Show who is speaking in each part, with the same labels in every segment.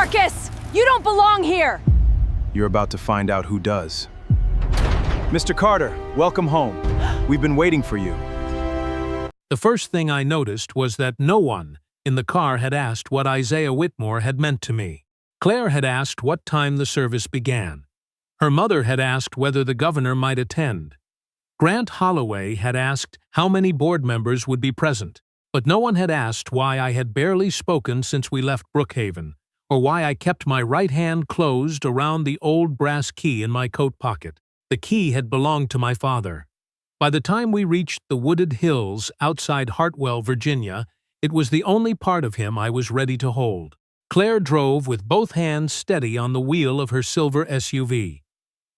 Speaker 1: Marcus! You don't belong here!
Speaker 2: You're about to find out who does. Mr. Carter, welcome home. We've been waiting for you.
Speaker 3: The first thing I noticed was that no one in the car had asked what Isaiah Whitmore had meant to me. Claire had asked what time the service began. Her mother had asked whether the governor might attend. Grant Holloway had asked how many board members would be present, but no one had asked why I had barely spoken since we left Brookhaven, or why I kept my right hand closed around the old brass key in my coat pocket. The key had belonged to my father. By the time we reached the wooded hills outside Hartwell, Virginia, it was the only part of him I was ready to hold. Claire drove with both hands steady on the wheel of her silver SUV.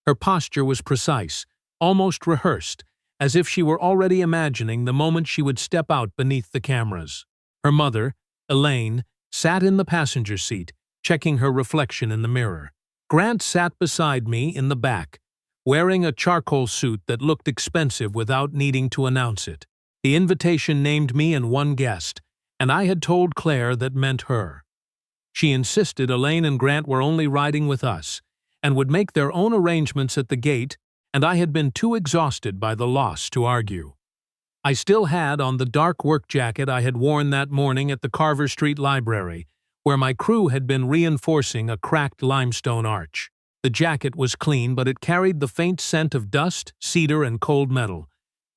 Speaker 3: Her posture was precise, almost rehearsed, as if she were already imagining the moment she would step out beneath the cameras. Her mother, Elaine, sat in the passenger seat, checking her reflection in the mirror. Grant sat beside me in the back, wearing a charcoal suit that looked expensive without needing to announce it. The invitation named me and one guest, and I had told Claire that meant her. She insisted Elaine and Grant were only riding with us, and would make their own arrangements at the gate, and I had been too exhausted by the loss to argue. I still had on the dark work jacket I had worn that morning at the Carver Street Library, where my crew had been reinforcing a cracked limestone arch. The jacket was clean, but it carried the faint scent of dust, cedar, and cold metal.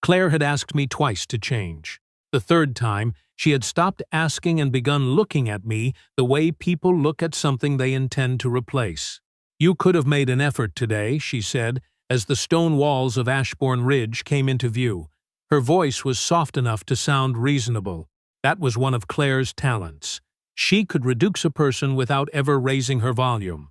Speaker 3: Claire had asked me twice to change. The third time, she had stopped asking and begun looking at me the way people look at something they intend to replace. "You could have made an effort today," she said, as the stone walls of Ashbourne Ridge came into view. Her voice was soft enough to sound reasonable. That was one of Claire's talents. She could reduce a person without ever raising her volume.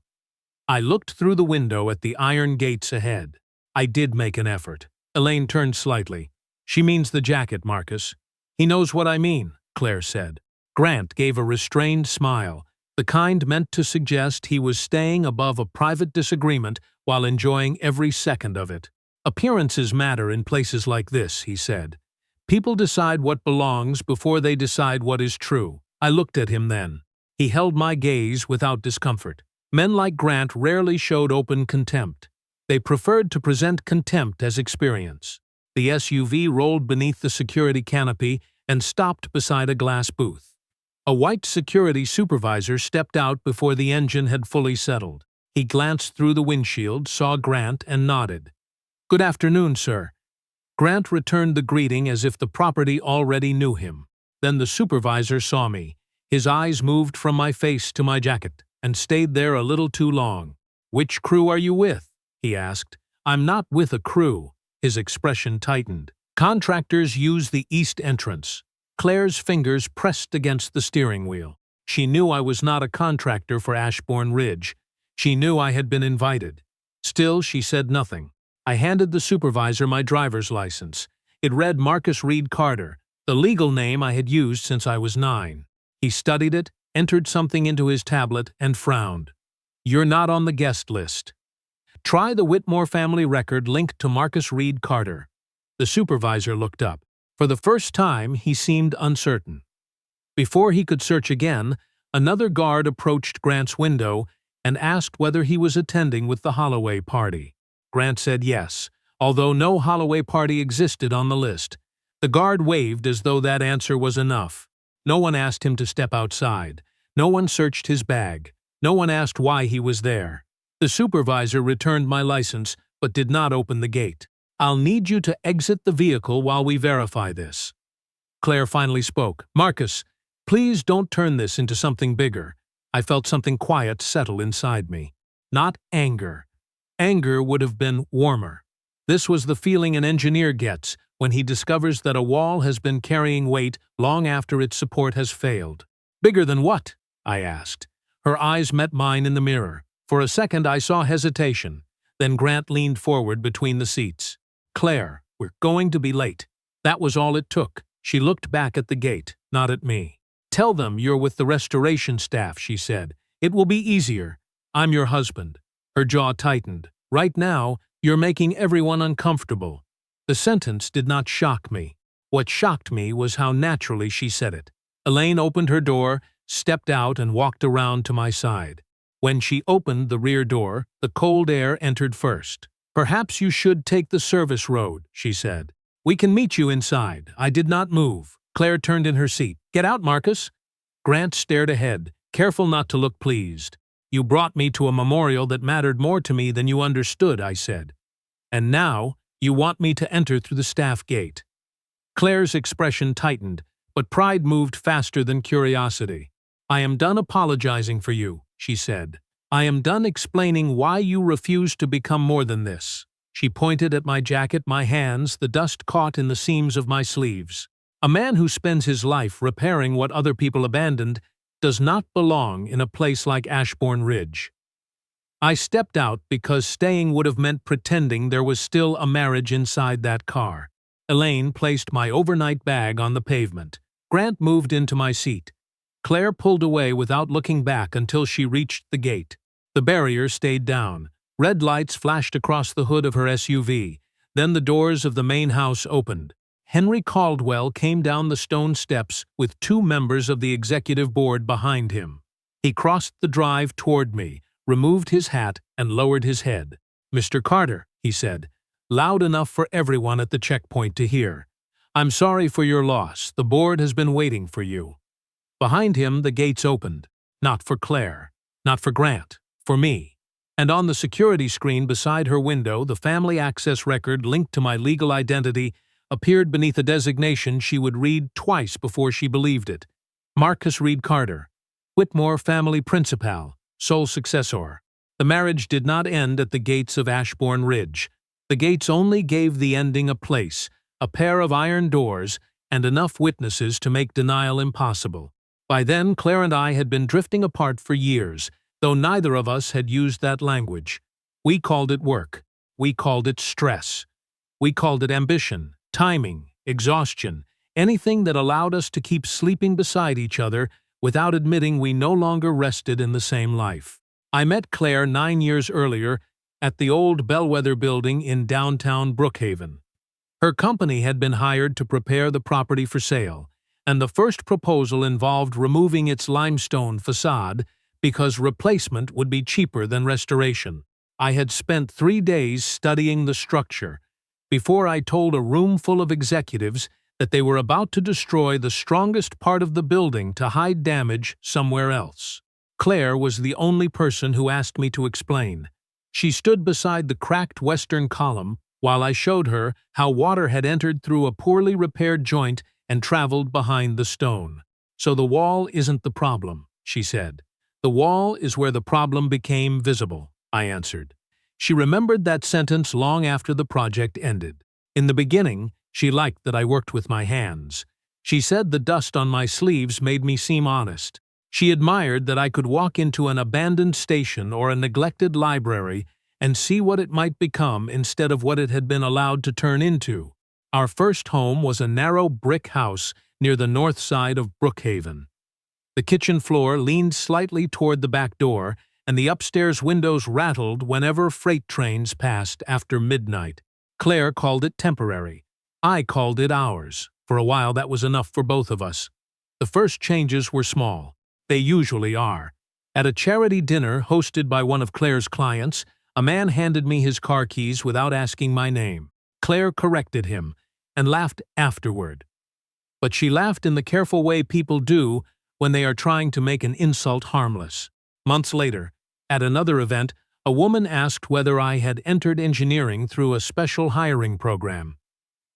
Speaker 3: I looked through the window at the iron gates ahead. I did make an effort. Elaine turned slightly. "She means the jacket, Marcus." "He knows what I mean," Claire said. Grant gave a restrained smile, the kind meant to suggest he was staying above a private disagreement while enjoying every second of it. "Appearances matter in places like this," he said. "People decide what belongs before they decide what is true." I looked at him then. He held my gaze without discomfort. Men like Grant rarely showed open contempt. They preferred to present contempt as experience. The SUV rolled beneath the security canopy and stopped beside a glass booth. A white security supervisor stepped out before the engine had fully settled. He glanced through the windshield, saw Grant, and nodded. "Good afternoon, sir." Grant returned the greeting as if the property already knew him. Then the supervisor saw me. His eyes moved from my face to my jacket, and stayed there a little too long. "Which crew are you with?" he asked. "I'm not with a crew." His expression tightened. "Contractors use the east entrance." Claire's fingers pressed against the steering wheel. She knew I was not a contractor for Ashbourne Ridge. She knew I had been invited. Still, she said nothing. I handed the supervisor my driver's license. It read Marcus Reed Carter, the legal name I had used since I was 9. He studied it, entered something into his tablet, and frowned. "You're not on the guest list. Try the Whitmore family record linked to Marcus Reed Carter." The supervisor looked up. For the first time, he seemed uncertain. Before he could search again, another guard approached Grant's window and asked whether he was attending with the Holloway party. Grant said yes, although no Holloway party existed on the list. The guard waved as though that answer was enough. No one asked him to step outside. No one searched his bag. No one asked why he was there. The supervisor returned my license, but did not open the gate. "I'll need you to exit the vehicle while we verify this." Claire finally spoke. "Marcus, please don't turn this into something bigger." I felt something quiet settle inside me. Not anger. Anger would have been warmer. This was the feeling an engineer gets when he discovers that a wall has been carrying weight long after its support has failed. "Bigger than what?" I asked. Her eyes met mine in the mirror. For a second I saw hesitation. Then Grant leaned forward between the seats. "Claire, we're going to be late." That was all it took. She looked back at the gate, not at me. "Tell them you're with the restoration staff," she said. "It will be easier. I'm your husband." Her jaw tightened. "Right now, you're making everyone uncomfortable." The sentence did not shock me. What shocked me was how naturally she said it. Elaine opened her door, stepped out, and walked around to my side. When she opened the rear door, the cold air entered first. "Perhaps you should take the service road," she said. "We can meet you inside." I did not move. Claire turned in her seat. "Get out, Marcus." Grant stared ahead, careful not to look pleased. "You brought me to a memorial that mattered more to me than you understood," I said. "And now, you want me to enter through the staff gate." Claire's expression tightened, but pride moved faster than curiosity. "I am done apologizing for you," she said. "I am done explaining why you refuse to become more than this." She pointed at my jacket, my hands, the dust caught in the seams of my sleeves. "A man who spends his life repairing what other people abandoned does not belong in a place like Ashbourne Ridge." I stepped out because staying would have meant pretending there was still a marriage inside that car. Elaine placed my overnight bag on the pavement. Grant moved into my seat. Claire pulled away without looking back until she reached the gate. The barrier stayed down. Red lights flashed across the hood of her SUV. Then the doors of the main house opened. Henry Caldwell came down the stone steps with 2 members of the executive board behind him. He crossed the drive toward me, removed his hat, and lowered his head. "Mr. Carter," he said, loud enough for everyone at the checkpoint to hear. "I'm sorry for your loss. The board has been waiting for you." Behind him, the gates opened. Not for Claire. Not for Grant. For me. And on the security screen beside her window, the family access record linked to my legal identity appeared beneath a designation she would read twice before she believed it. Marcus Reed Carter, Whitmore family principal, sole successor. The marriage did not end at the gates of Ashbourne Ridge. The gates only gave the ending a place, a pair of iron doors, and enough witnesses to make denial impossible. By then, Claire and I had been drifting apart for years, though neither of us had used that language. We called it work. We called it stress. We called it ambition, timing, exhaustion, anything that allowed us to keep sleeping beside each other without admitting we no longer rested in the same life. I met Claire 9 years earlier at the old Bellwether building in downtown Brookhaven. Her company had been hired to prepare the property for sale, and the first proposal involved removing its limestone facade because replacement would be cheaper than restoration. I had spent 3 days studying the structure before I told a room full of executives that they were about to destroy the strongest part of the building to hide damage somewhere else. Claire was the only person who asked me to explain. She stood beside the cracked western column while I showed her how water had entered through a poorly repaired joint and traveled behind the stone. "So the wall isn't the problem," she said. "The wall is where the problem became visible," I answered. She remembered that sentence long after the project ended. In the beginning, she liked that I worked with my hands. She said the dust on my sleeves made me seem honest. She admired that I could walk into an abandoned station or a neglected library and see what it might become instead of what it had been allowed to turn into. Our first home was a narrow brick house near the north side of Brookhaven. The kitchen floor leaned slightly toward the back door, and the upstairs windows rattled whenever freight trains passed after midnight. Claire called it temporary. I called it ours. For a while that was enough for both of us. The first changes were small. They usually are. At a charity dinner hosted by one of Claire's clients, a man handed me his car keys without asking my name. Claire corrected him and laughed afterward. But she laughed in the careful way people do when they are trying to make an insult harmless. Months later, at another event, a woman asked whether I had entered engineering through a special hiring program.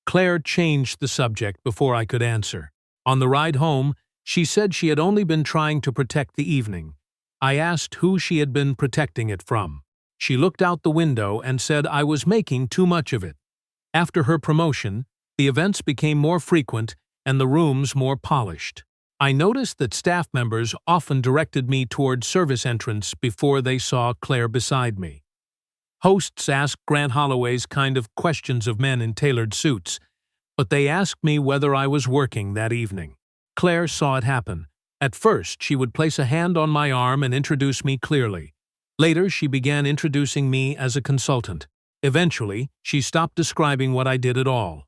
Speaker 3: Claire changed the subject before I could answer. On the ride home, she said she had only been trying to protect the evening. I asked who she had been protecting it from. She looked out the window and said I was making too much of it. After her promotion, the events became more frequent and the rooms more polished. I noticed that staff members often directed me toward service entrance before they saw Claire beside me. Hosts asked Grant Holloway's kind of questions of men in tailored suits, but they asked me whether I was working that evening. Claire saw it happen. At first, she would place a hand on my arm and introduce me clearly. Later, she began introducing me as a consultant. Eventually, she stopped describing what I did at all.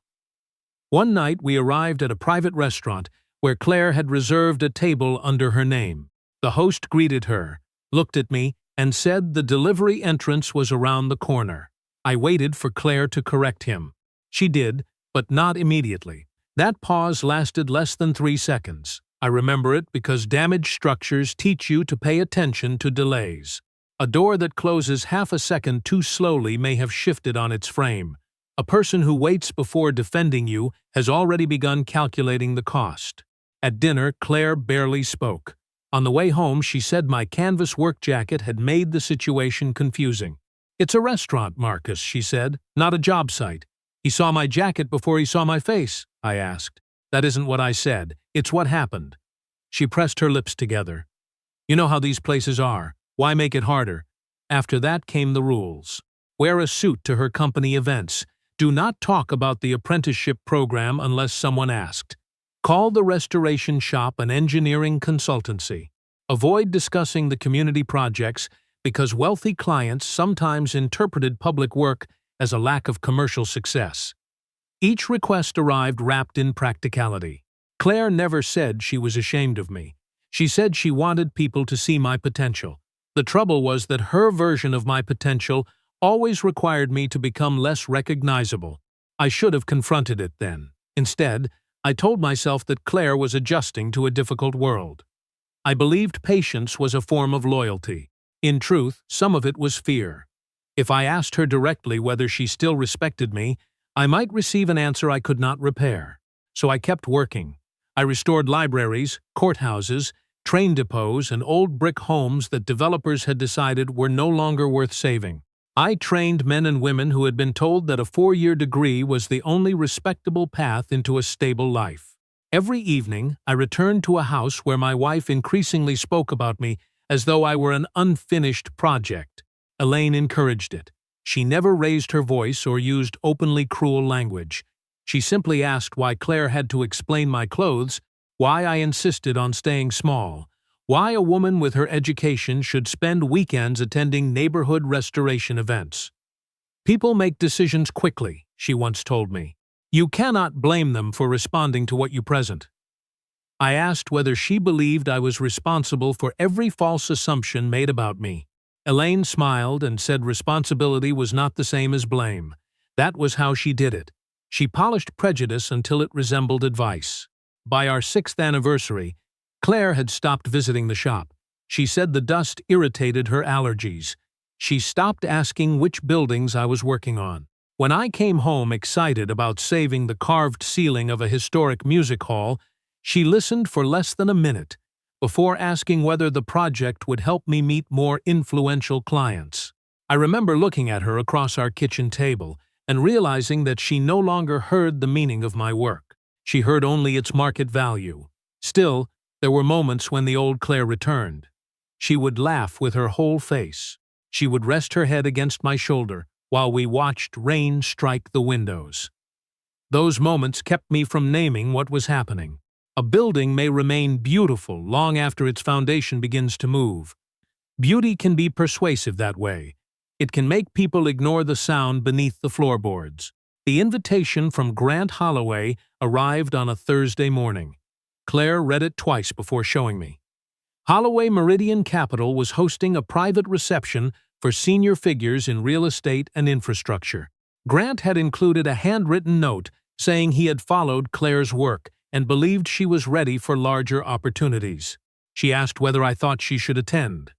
Speaker 3: One night, we arrived at a private restaurant where Claire had reserved a table under her name. The host greeted her, looked at me, and said the delivery entrance was around the corner. I waited for Claire to correct him. She did, but not immediately. That pause lasted less than 3 seconds. I remember it because damaged structures teach you to pay attention to delays. A door that closes half a second too slowly may have shifted on its frame. A person who waits before defending you has already begun calculating the cost. At dinner, Claire barely spoke. On the way home, she said my canvas work jacket had made the situation confusing. "It's a restaurant, Marcus," she said, "not a job site." "He saw my jacket before he saw my face," I asked. "That isn't what I said. It's what happened." She pressed her lips together. "You know how these places are. Why make it harder?" After that came the rules. Wear a suit to her company events. Do not talk about the apprenticeship program unless someone asked. Call the restoration shop an engineering consultancy. Avoid discussing the community projects because wealthy clients sometimes interpreted public work as a lack of commercial success. Each request arrived wrapped in practicality. Claire never said she was ashamed of me. She said she wanted people to see my potential. The trouble was that her version of my potential always required me to become less recognizable. I should have confronted it then. Instead, I told myself that Claire was adjusting to a difficult world. I believed patience was a form of loyalty. In truth, some of it was fear. If I asked her directly whether she still respected me, I might receive an answer I could not repair. So I kept working. I restored libraries, courthouses, train depots, and old brick homes that developers had decided were no longer worth saving. I trained men and women who had been told that a 4-year degree was the only respectable path into a stable life. Every evening, I returned to a house where my wife increasingly spoke about me as though I were an unfinished project. Elaine encouraged it. She never raised her voice or used openly cruel language. She simply asked why Claire had to explain my clothes, why I insisted on staying small, why a woman with her education should spend weekends attending neighborhood restoration events. "People make decisions quickly," she once told me. "You cannot blame them for responding to what you present." I asked whether she believed I was responsible for every false assumption made about me. Elaine smiled and said responsibility was not the same as blame. That was how she did it. She polished prejudice until it resembled advice. By our 6th anniversary, Claire had stopped visiting the shop. She said the dust irritated her allergies. She stopped asking which buildings I was working on. When I came home excited about saving the carved ceiling of a historic music hall, she listened for less than a minute before asking whether the project would help me meet more influential clients. I remember looking at her across our kitchen table and realizing that she no longer heard the meaning of my work. She heard only its market value. Still, there were moments when the old Claire returned. She would laugh with her whole face. She would rest her head against my shoulder while we watched rain strike the windows. Those moments kept me from naming what was happening. A building may remain beautiful long after its foundation begins to move. Beauty can be persuasive that way. It can make people ignore the sound beneath the floorboards. The invitation from Grant Holloway arrived on a Thursday morning. Claire read it twice before showing me. Holloway Meridian Capital was hosting a private reception for senior figures in real estate and infrastructure. Grant had included a handwritten note saying he had followed Claire's work and believed she was ready for larger opportunities. She asked whether I thought she should attend.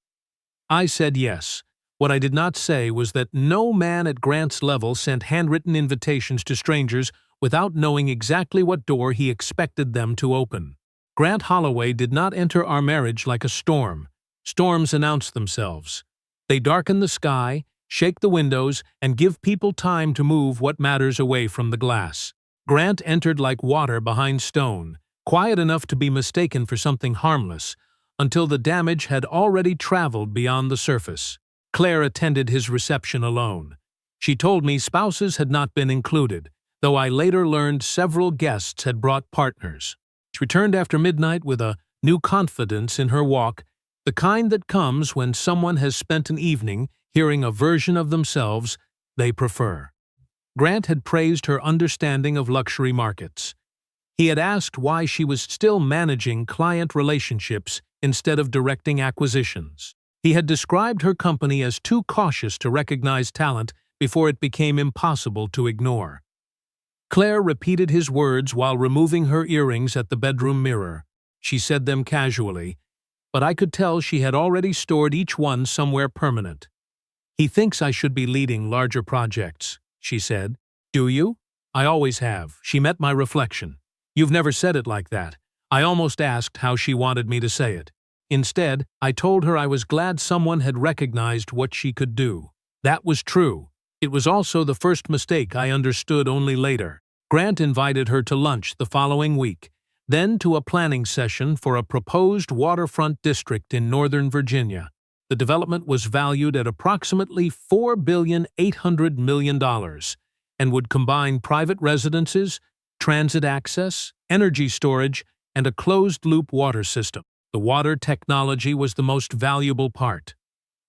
Speaker 3: I said yes. What I did not say was that no man at Grant's level sent handwritten invitations to strangers without knowing exactly what door he expected them to open. Grant Holloway did not enter our marriage like a storm. Storms announce themselves. They darken the sky, shake the windows, and give people time to move what matters away from the glass. Grant entered like water behind stone, quiet enough to be mistaken for something harmless, until the damage had already traveled beyond the surface. Claire attended his reception alone. She told me spouses had not been included, though I later learned several guests had brought partners. She returned after midnight with a new confidence in her walk, the kind that comes when someone has spent an evening hearing a version of themselves they prefer. Grant had praised her understanding of luxury markets. He had asked why she was still managing client relationships instead of directing acquisitions. He had described her company as too cautious to recognize talent before it became impossible to ignore. Claire repeated his words while removing her earrings at the bedroom mirror. She said them casually, but I could tell she had already stored each one somewhere permanent. "He thinks I should be leading larger projects," she said. "Do you?" "I always have." She met my reflection. "You've never said it like that." I almost asked how she wanted me to say it. Instead, I told her I was glad someone had recognized what she could do. That was true. It was also the first mistake I understood only later. Grant invited her to lunch the following week, then to a planning session for a proposed waterfront district in Northern Virginia. The development was valued at approximately $4,800,000,000 and would combine private residences, transit access, energy storage, and a closed-loop water system. The water technology was the most valuable part.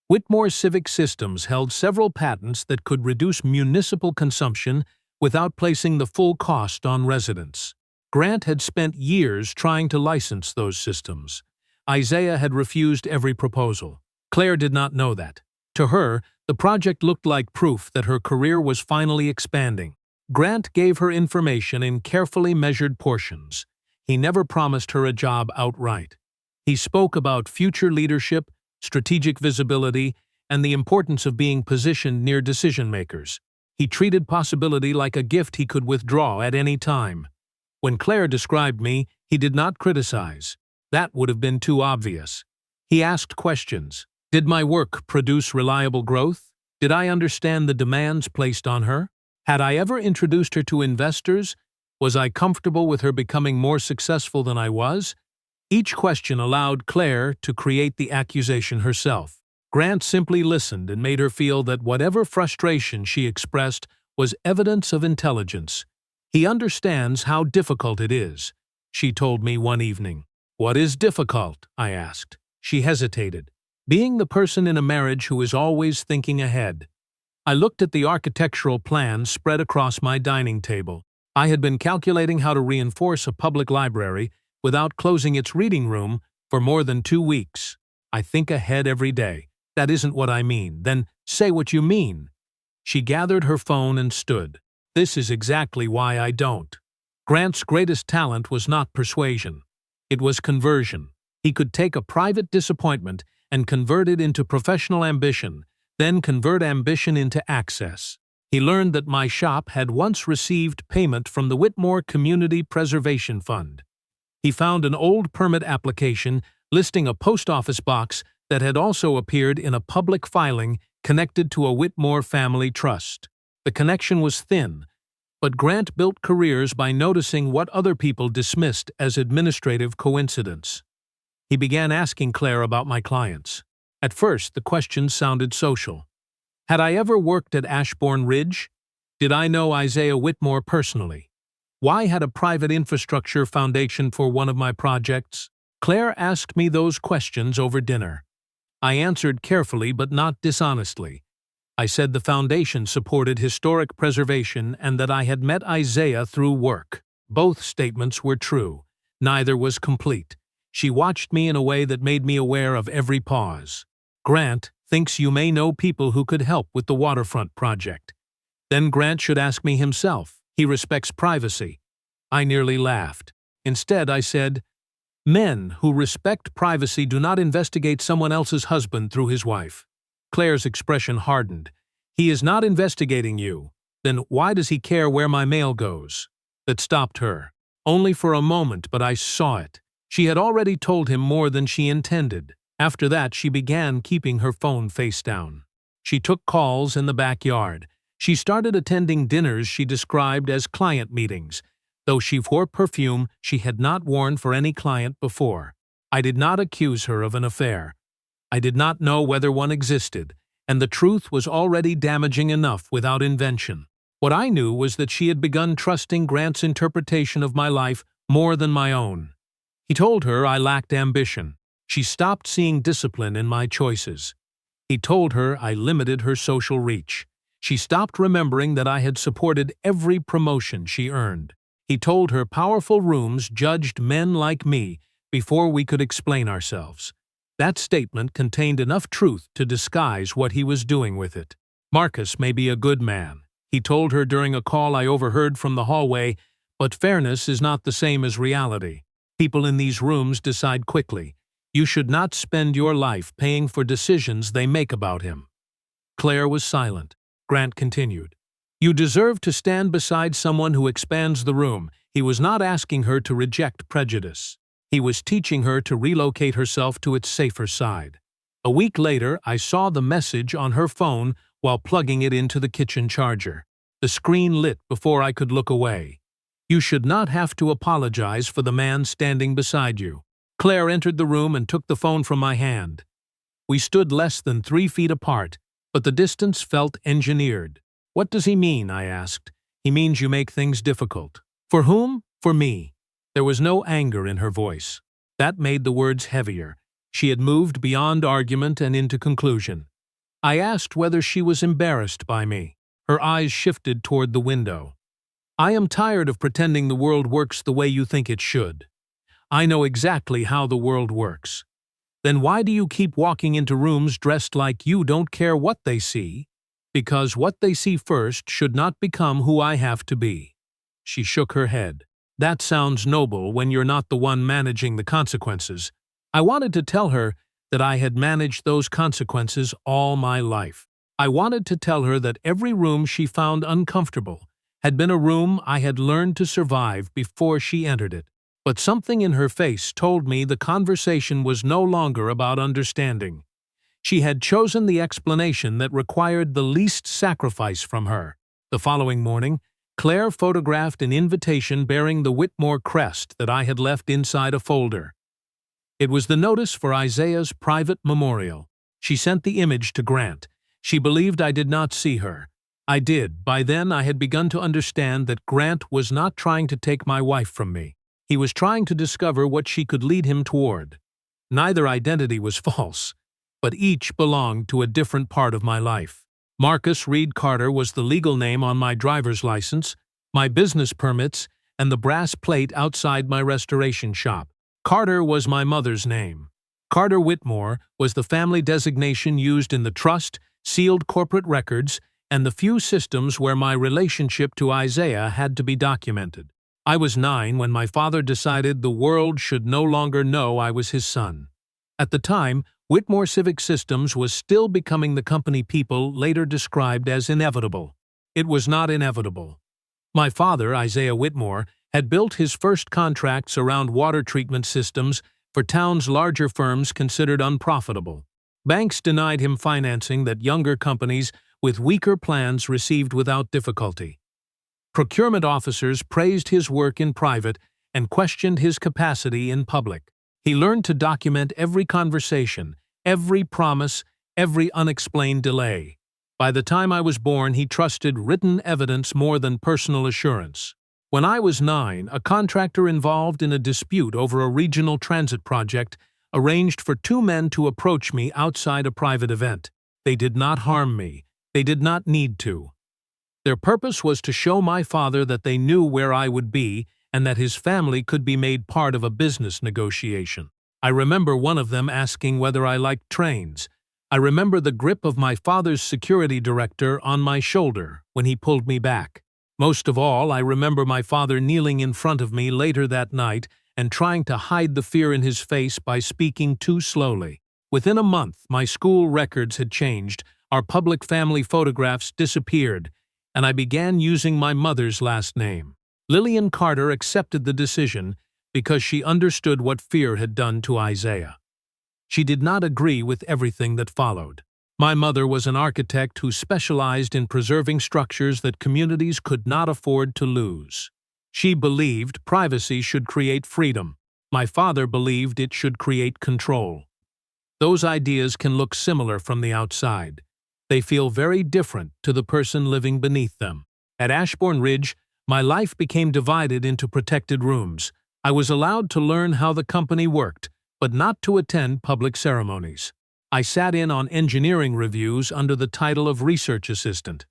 Speaker 3: Whitmore Civic Systems held several patents that could reduce municipal consumption without placing the full cost on residents. Grant had spent years trying to license those systems. Isaiah had refused every proposal. Claire did not know that. To her, the project looked like proof that her career was finally expanding. Grant gave her information in carefully measured portions. He never promised her a job outright. He spoke about future leadership, strategic visibility, and the importance of being positioned near decision-makers. He treated possibility like a gift he could withdraw at any time. When Claire described me, he did not criticize. That would have been too obvious. He asked questions. Did my work produce reliable growth? Did I understand the demands placed on her? Had I ever introduced her to investors? Was I comfortable with her becoming more successful than I was? Each question allowed Claire to create the accusation herself. Grant simply listened and made her feel that whatever frustration she expressed was evidence of intelligence. "He understands how difficult it is," she told me one evening. "What is difficult?" I asked. She hesitated. "Being the person in a marriage who is always thinking ahead." I looked at the architectural plans spread across my dining table. I had been calculating how to reinforce a public library without closing its reading room for more than 2 weeks. "I think ahead every day." "That isn't what I mean." "Then say what you mean." She gathered her phone and stood. "This is exactly why I don't." Grant's greatest talent was not persuasion. It was conversion. He could take a private disappointment and convert it into professional ambition, then convert ambition into access. He learned that my shop had once received payment from the Whitmore Community Preservation Fund. He found an old permit application listing a post office box that had also appeared in a public filing connected to a Whitmore family trust. The connection was thin, but Grant built careers by noticing what other people dismissed as administrative coincidence. He began asking Claire about my clients. At first, the questions sounded social. Had I ever worked at Ashbourne Ridge? Did I know Isaiah Whitmore personally? Why had a private infrastructure foundation for one of my projects? Claire asked me those questions over dinner. I answered carefully but not dishonestly. I said the foundation supported historic preservation and that I had met Isaiah through work. Both statements were true. Neither was complete. She watched me in a way that made me aware of every pause. "Grant thinks you may know people who could help with the waterfront project." Then Grant should ask me himself. He respects privacy. I nearly laughed. Instead, I said, "Men who respect privacy do not investigate someone else's husband through his wife." Claire's expression hardened. "He is not investigating you. Then why does he care where my mail goes?" That stopped her. Only for a moment, but I saw it. She had already told him more than she intended. After that, she began keeping her phone face down. She took calls in the backyard. She started attending dinners she described as client meetings, though she wore perfume she had not worn for any client before. I did not accuse her of an affair. I did not know whether one existed, and the truth was already damaging enough without invention. What I knew was that she had begun trusting Grant's interpretation of my life more than my own. He told her I lacked ambition. She stopped seeing discipline in my choices. He told her I limited her social reach. She stopped remembering that I had supported every promotion she earned. He told her powerful rooms judged men like me before we could explain ourselves. That statement contained enough truth to disguise what he was doing with it. Marcus may be a good man, he told her during a call I overheard from the hallway, but fairness is not the same as reality. People in these rooms decide quickly. You should not spend your life paying for decisions they make about him. Claire was silent. Grant continued. You deserve to stand beside someone who expands the room. He was not asking her to reject prejudice. He was teaching her to relocate herself to its safer side. A week later, I saw the message on her phone while plugging it into the kitchen charger. The screen lit before I could look away. You should not have to apologize for the man standing beside you. Claire entered the room and took the phone from my hand. We stood less than 3 feet apart, but the distance felt engineered. What does he mean? I asked. He means you make things difficult. For whom? For me. There was no anger in her voice. That made the words heavier. She had moved beyond argument and into conclusion. I asked whether she was embarrassed by me. Her eyes shifted toward the window. I am tired of pretending the world works the way you think it should. I know exactly how the world works. Then why do you keep walking into rooms dressed like you don't care what they see? Because what they see first should not become who I have to be. She shook her head. That sounds noble when you're not the one managing the consequences. I wanted to tell her that I had managed those consequences all my life. I wanted to tell her that every room she found uncomfortable had been a room I had learned to survive before she entered it. But something in her face told me the conversation was no longer about understanding. She had chosen the explanation that required the least sacrifice from her. The following morning, Claire photographed an invitation bearing the Whitmore crest that I had left inside a folder. It was the notice for Isaiah's private memorial. She sent the image to Grant. She believed I did not see her. I did. By then I had begun to understand that Grant was not trying to take my wife from me. He was trying to discover what she could lead him toward. Neither identity was false, but each belonged to a different part of my life. Marcus Reed Carter was the legal name on my driver's license, my business permits, and the brass plate outside my restoration shop. Carter was my mother's name. Carter Whitmore was the family designation used in the trust, sealed corporate records, and the few systems where my relationship to Isaiah had to be documented. I was 9 when my father decided the world should no longer know I was his son. At the time, Whitmore Civic Systems was still becoming the company people later described as inevitable. It was not inevitable. My father, Isaiah Whitmore, had built his first contracts around water treatment systems for towns larger firms considered unprofitable. Banks denied him financing that younger companies with weaker plans received without difficulty. Procurement officers praised his work in private and questioned his capacity in public. He learned to document every conversation, every promise, every unexplained delay. By the time I was born, he trusted written evidence more than personal assurance. When I was 9, a contractor involved in a dispute over a regional transit project arranged for 2 men to approach me outside a private event. They did not harm me. They did not need to. Their purpose was to show my father that they knew where I would be and that his family could be made part of a business negotiation. I remember one of them asking whether I liked trains. I remember the grip of my father's security director on my shoulder when he pulled me back. Most of all, I remember my father kneeling in front of me later that night and trying to hide the fear in his face by speaking too slowly. Within a month, my school records had changed, our public family photographs disappeared, and I began using my mother's last name. Lillian Carter accepted the decision because she understood what fear had done to Isaiah. She did not agree with everything that followed. My mother was an architect who specialized in preserving structures that communities could not afford to lose. She believed privacy should create freedom. My father believed it should create control. Those ideas can look similar from the outside. They feel very different to the person living beneath them. At Ashbourne Ridge, my life became divided into protected rooms. I was allowed to learn how the company worked, but not to attend public ceremonies. I sat in on engineering reviews under the title of research assistant.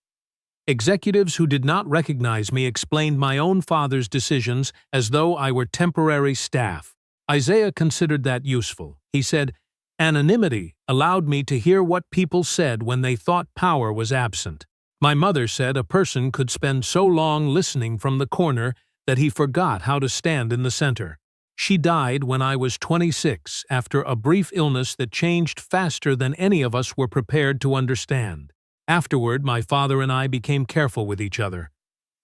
Speaker 3: Executives who did not recognize me explained my own father's decisions as though I were temporary staff. Isaiah considered that useful. He said, Anonymity allowed me to hear what people said when they thought power was absent. My mother said a person could spend so long listening from the corner that he forgot how to stand in the center. She died when I was 26 after a brief illness that changed faster than any of us were prepared to understand. Afterward, my father and I became careful with each other.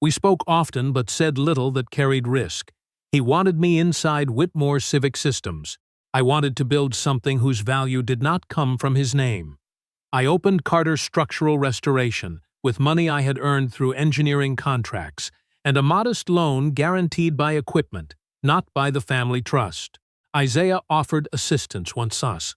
Speaker 3: We spoke often but said little that carried risk. He wanted me inside Whitmore Civic Systems. I wanted to build something whose value did not come from his name. I opened Carter Structural Restoration with money I had earned through engineering contracts and a modest loan guaranteed by equipment, not by the family trust. Isaiah offered assistance once us.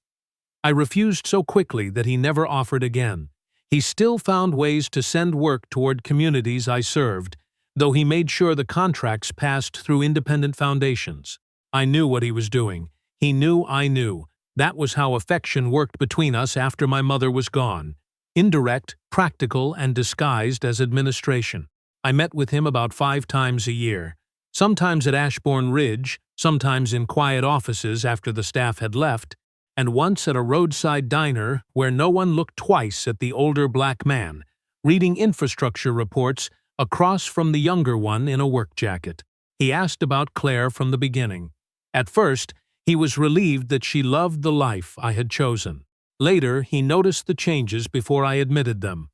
Speaker 3: I refused so quickly that he never offered again. He still found ways to send work toward communities I served, though he made sure the contracts passed through independent foundations. I knew what he was doing. He knew I knew. That was how affection worked between us after my mother was gone. Indirect, practical, and disguised as administration. I met with him about 5 times a year. Sometimes at Ashbourne Ridge, sometimes in quiet offices after the staff had left, and once at a roadside diner where no one looked twice at the older black man, reading infrastructure reports across from the younger one in a work jacket. He asked about Claire from the beginning. At first, he was relieved that she loved the life I had chosen. Later, he noticed the changes before I admitted them.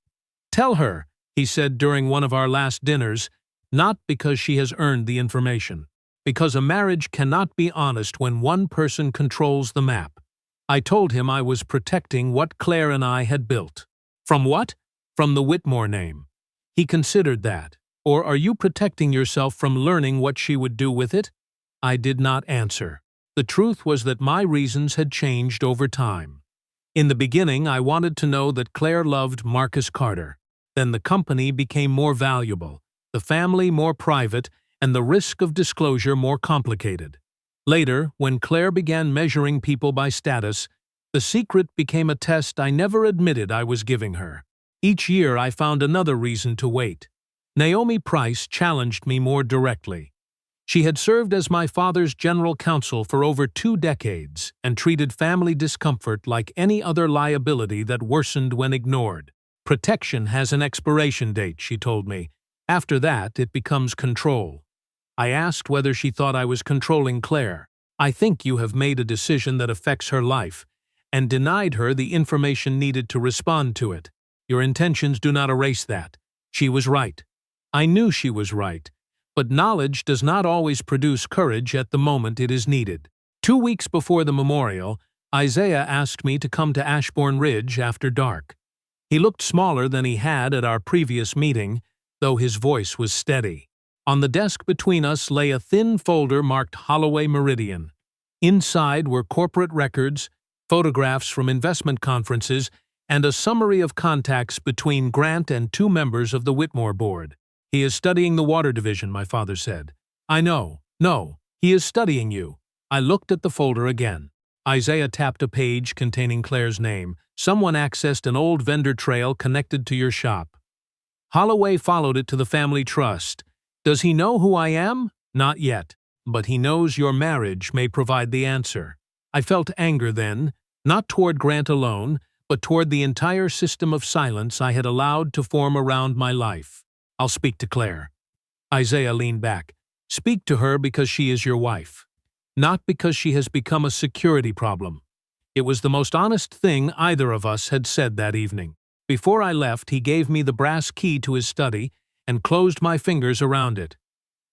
Speaker 3: "Tell her," he said during one of our last dinners, "not because she has earned the information, because a marriage cannot be honest when one person controls the map." I told him I was protecting what Claire and I had built. From what? From the Whitmore name. He considered that. Or are you protecting yourself from learning what she would do with it? I did not answer. The truth was that my reasons had changed over time. In the beginning, I wanted to know that Claire loved Marcus Carter. Then the company became more valuable, the family more private, and the risk of disclosure more complicated. Later, when Claire began measuring people by status, the secret became a test I never admitted I was giving her. Each year I found another reason to wait. Naomi Price challenged me more directly. She had served as my father's general counsel for over 2 decades and treated family discomfort like any other liability that worsened when ignored. "Protection has an expiration date," she told me. "After that, it becomes control." I asked whether she thought I was controlling Claire. "I think you have made a decision that affects her life, and denied her the information needed to respond to it. Your intentions do not erase that." She was right. I knew she was right. But knowledge does not always produce courage at the moment it is needed. 2 weeks before the memorial, Isaiah asked me to come to Ashbourne Ridge after dark. He looked smaller than he had at our previous meeting, though his voice was steady. On the desk between us lay a thin folder marked Holloway Meridian. Inside were corporate records, photographs from investment conferences, and a summary of contacts between Grant and 2 members of the Whitmore board. "He is studying the water division," my father said. "I know. No, he is studying you." I looked at the folder again. Isaiah tapped a page containing Claire's name. "Someone accessed an old vendor trail connected to your shop. Holloway followed it to the family trust. Does he know who I am? Not yet. But he knows your marriage may provide the answer." I felt anger then, not toward Grant alone, but toward the entire system of silence I had allowed to form around my life. "I'll speak to Claire." Isaiah leaned back. "Speak to her because she is your wife, not because she has become a security problem." It was the most honest thing either of us had said that evening. Before I left, he gave me the brass key to his study and closed my fingers around it.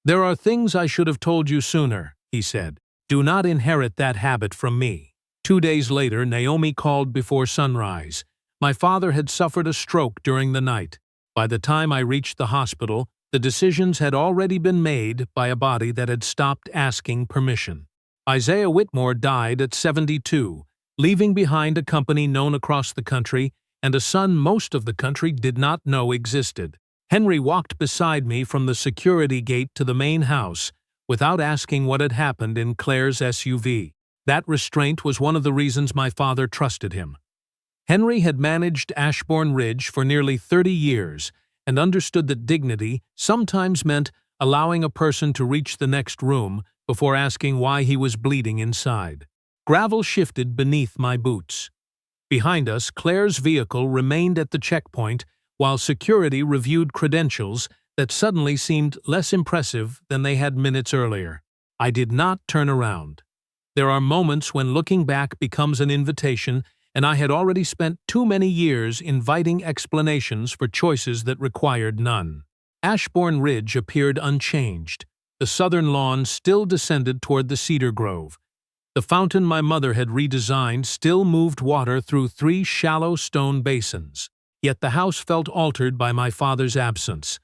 Speaker 3: "There are things I should have told you sooner," he said. "Do not inherit that habit from me." 2 days later, Naomi called before sunrise. My father had suffered a stroke during the night. By the time I reached the hospital, the decisions had already been made by a body that had stopped asking permission. Isaiah Whitmore died at 72, leaving behind a company known across the country and a son most of the country did not know existed. Henry walked beside me from the security gate to the main house without asking what had happened in Claire's SUV. That restraint was one of the reasons my father trusted him. Henry had managed Ashbourne Ridge for nearly 30 years and understood that dignity sometimes meant allowing a person to reach the next room before asking why he was bleeding inside. Gravel shifted beneath my boots. Behind us, Claire's vehicle remained at the checkpoint while security reviewed credentials that suddenly seemed less impressive than they had minutes earlier. I did not turn around. There are moments when looking back becomes an invitation, and I had already spent too many years inviting explanations for choices that required none. Ashbourne Ridge appeared unchanged. The southern lawn still descended toward the cedar grove. The fountain my mother had redesigned still moved water through 3 shallow stone basins. Yet the house felt altered by my father's absence.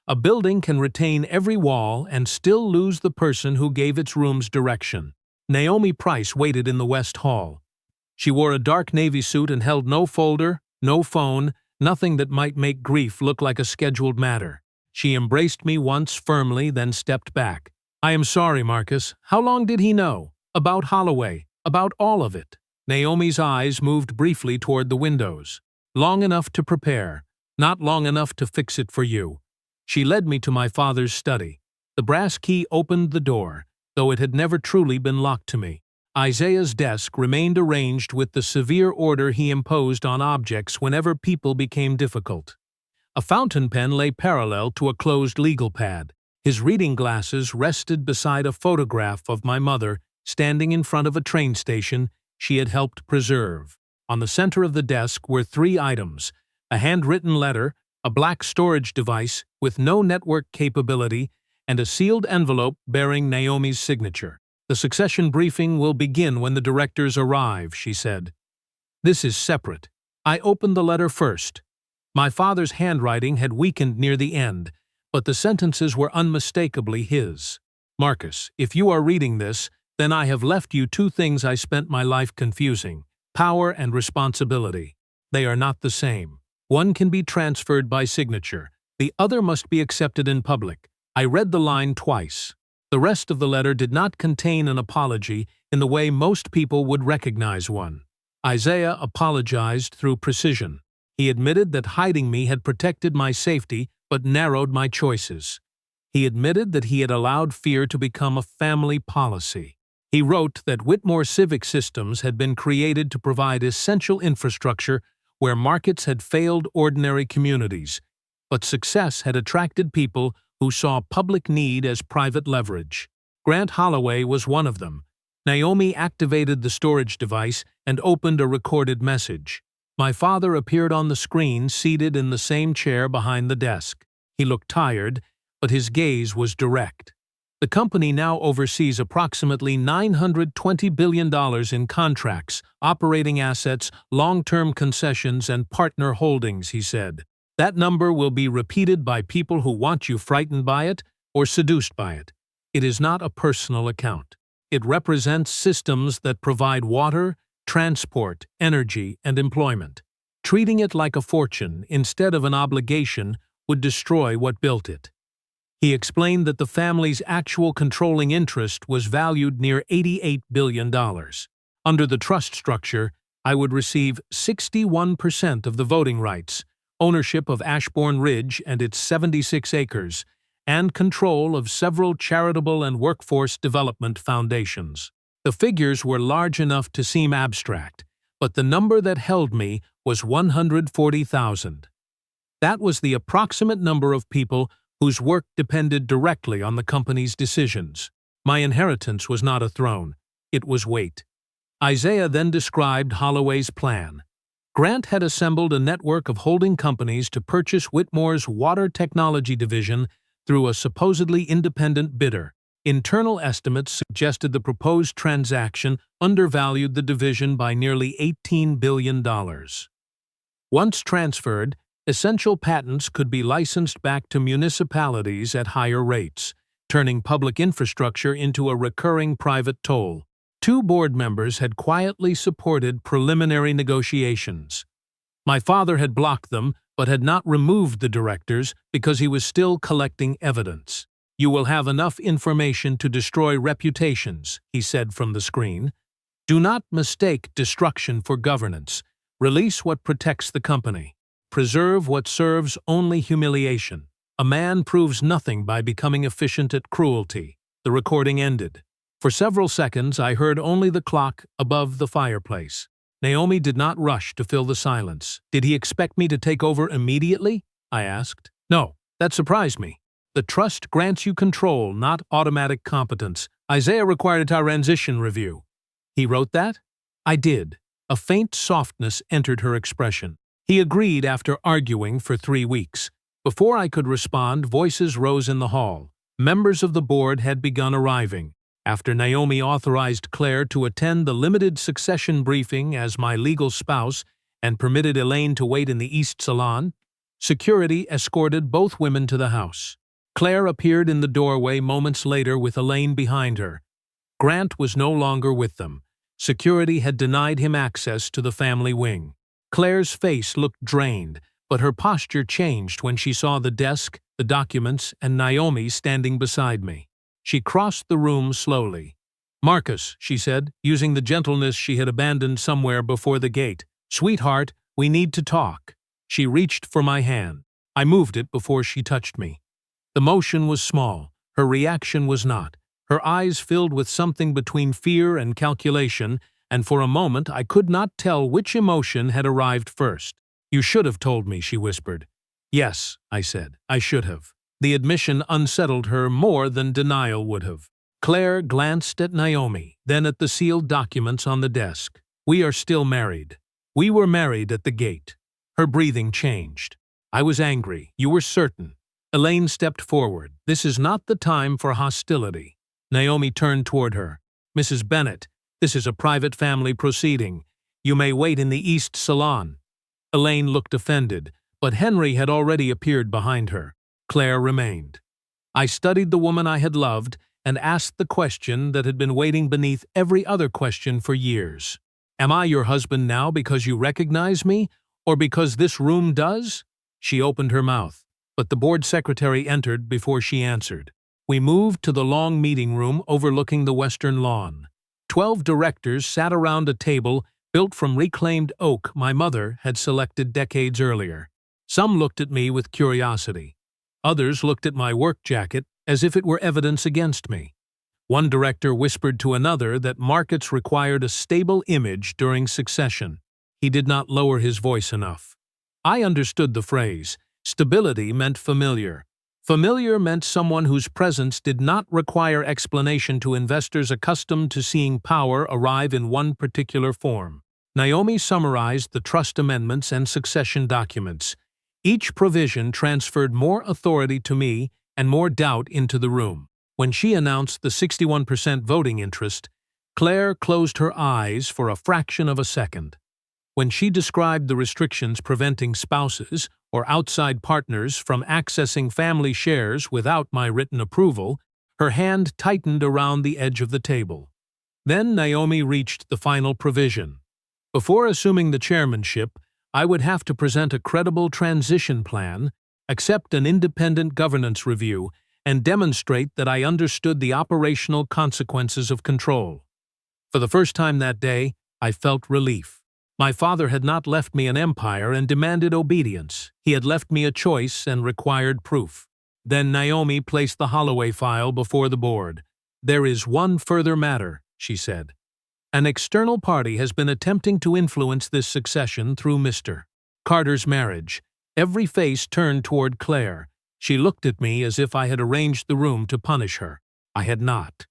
Speaker 3: A building can retain every wall and still lose the person who gave its rooms direction. Naomi Price waited in the West Hall. She wore a dark navy suit and held no folder, no phone, nothing that might make grief look like a scheduled matter. She embraced me once firmly, then stepped back. "I am sorry, Marcus. How long did he know? About Holloway, about all of it." Naomi's eyes moved briefly toward the windows. "Long enough to prepare, not long enough to fix it for you." She led me to my father's study. The brass key opened the door, though it had never truly been locked to me. Isaiah's desk remained arranged with the severe order he imposed on objects whenever people became difficult. A fountain pen lay parallel to a closed legal pad. His reading glasses rested beside a photograph of my mother standing in front of a train station she had helped preserve. On the center of the desk were 3 items: a handwritten letter, a black storage device with no network capability, and a sealed envelope bearing Naomi's signature. "The succession briefing will begin when the directors arrive," she said. "This is separate." I opened the letter first. My father's handwriting had weakened near the end, but the sentences were unmistakably his. "Marcus, if you are reading this, then I have left you 2 things I spent my life confusing: power and responsibility. They are not the same. One can be transferred by signature. The other must be accepted in public." I read the line twice. The rest of the letter did not contain an apology in the way most people would recognize one. Isaiah apologized through precision. He admitted that hiding me had protected my safety but narrowed my choices. He admitted that he had allowed fear to become a family policy. He wrote that Whitmore Civic Systems had been created to provide essential infrastructure where markets had failed ordinary communities, but success had attracted people who saw public need as private leverage. Grant Holloway was one of them. Naomi activated the storage device and opened a recorded message. My father appeared on the screen, seated in the same chair behind the desk. He looked tired, but his gaze was direct. "The company now oversees approximately $920 billion in contracts, operating assets, long-term concessions, and partner holdings," he said. "That number will be repeated by people who want you frightened by it or seduced by it. It is not a personal account. It represents systems that provide water, transport, energy, and employment. Treating it like a fortune instead of an obligation would destroy what built it." He explained that the family's actual controlling interest was valued near $88 billion. Under the trust structure, I would receive 61% of the voting rights, ownership of Ashbourne Ridge and its 76 acres, and control of several charitable and workforce development foundations. The figures were large enough to seem abstract, but the number that held me was 140,000. That was the approximate number of people whose work depended directly on the company's decisions. My inheritance was not a throne, it was weight. Isaiah then described Holloway's plan. Grant had assembled a network of holding companies to purchase Whitmore's water technology division through a supposedly independent bidder. Internal estimates suggested the proposed transaction undervalued the division by nearly $18 billion. Once transferred, essential patents could be licensed back to municipalities at higher rates, turning public infrastructure into a recurring private toll. 2 board members had quietly supported preliminary negotiations. My father had blocked them, but had not removed the directors because he was still collecting evidence. "You will have enough information to destroy reputations," he said from the screen. "Do not mistake destruction for governance. Release what protects the company. Preserve what serves only humiliation. A man proves nothing by becoming efficient at cruelty." The recording ended. For several seconds, I heard only the clock above the fireplace. Naomi did not rush to fill the silence. Did he expect me to take over immediately? I asked. No, that surprised me. The trust grants you control, not automatic competence. Isaiah required a transition review. He wrote that? I did. A faint softness entered her expression. He agreed after arguing for 3 weeks. Before I could respond, voices rose in the hall. Members of the board had begun arriving. After Naomi authorized Claire to attend the limited succession briefing as my legal spouse and permitted Elaine to wait in the East Salon, security escorted both women to the house. Claire appeared in the doorway moments later with Elaine behind her. Grant was no longer with them. Security had denied him access to the family wing. Claire's face looked drained, but her posture changed when she saw the desk, the documents, and Naomi standing beside me. She crossed the room slowly. "Marcus," she said, using the gentleness she had abandoned somewhere before the gate. "Sweetheart, we need to talk." She reached for my hand. I moved it before she touched me. The motion was small. Her reaction was not. Her eyes filled with something between fear and calculation, and for a moment I could not tell which emotion had arrived first. "You should have told me," she whispered. "Yes," I said, "I should have." The admission unsettled her more than denial would have. Claire glanced at Naomi, then at the sealed documents on the desk. "We are still married." "We were married at the gate." Her breathing changed. I was angry. "You were certain." Elaine stepped forward. "This is not the time for hostility." Naomi turned toward her. "Mrs. Bennett, this is a private family proceeding. You may wait in the East Salon." Elaine looked offended, but Henry had already appeared behind her. Claire remained. I studied the woman I had loved and asked the question that had been waiting beneath every other question for years. "Am I your husband now because you recognize me, or because this room does?" She opened her mouth, but the board secretary entered before she answered. We moved to the long meeting room overlooking the western lawn. 12 directors sat around a table built from reclaimed oak my mother had selected decades earlier. Some looked at me with curiosity. Others looked at my work jacket as if it were evidence against me. One director whispered to another that markets required a stable image during succession. He did not lower his voice enough. I understood the phrase. Stability meant familiar. Familiar meant someone whose presence did not require explanation to investors accustomed to seeing power arrive in one particular form. Naomi summarized the trust amendments and succession documents. Each provision transferred more authority to me and more doubt into the room. When she announced the 61% voting interest, Claire closed her eyes for a fraction of a second. When she described the restrictions preventing spouses or outside partners from accessing family shares without my written approval, her hand tightened around the edge of the table. Then Naomi reached the final provision. Before assuming the chairmanship, I would have to present a credible transition plan, accept an independent governance review, and demonstrate that I understood the operational consequences of control. For the first time that day, I felt relief. My father had not left me an empire and demanded obedience. He had left me a choice and required proof. Then Naomi placed the Holloway file before the board. "There is one further matter," she said. "An external party has been attempting to influence this succession through Mr. Carter's marriage." Every face turned toward Claire. She looked at me as if I had arranged the room to punish her. I had not.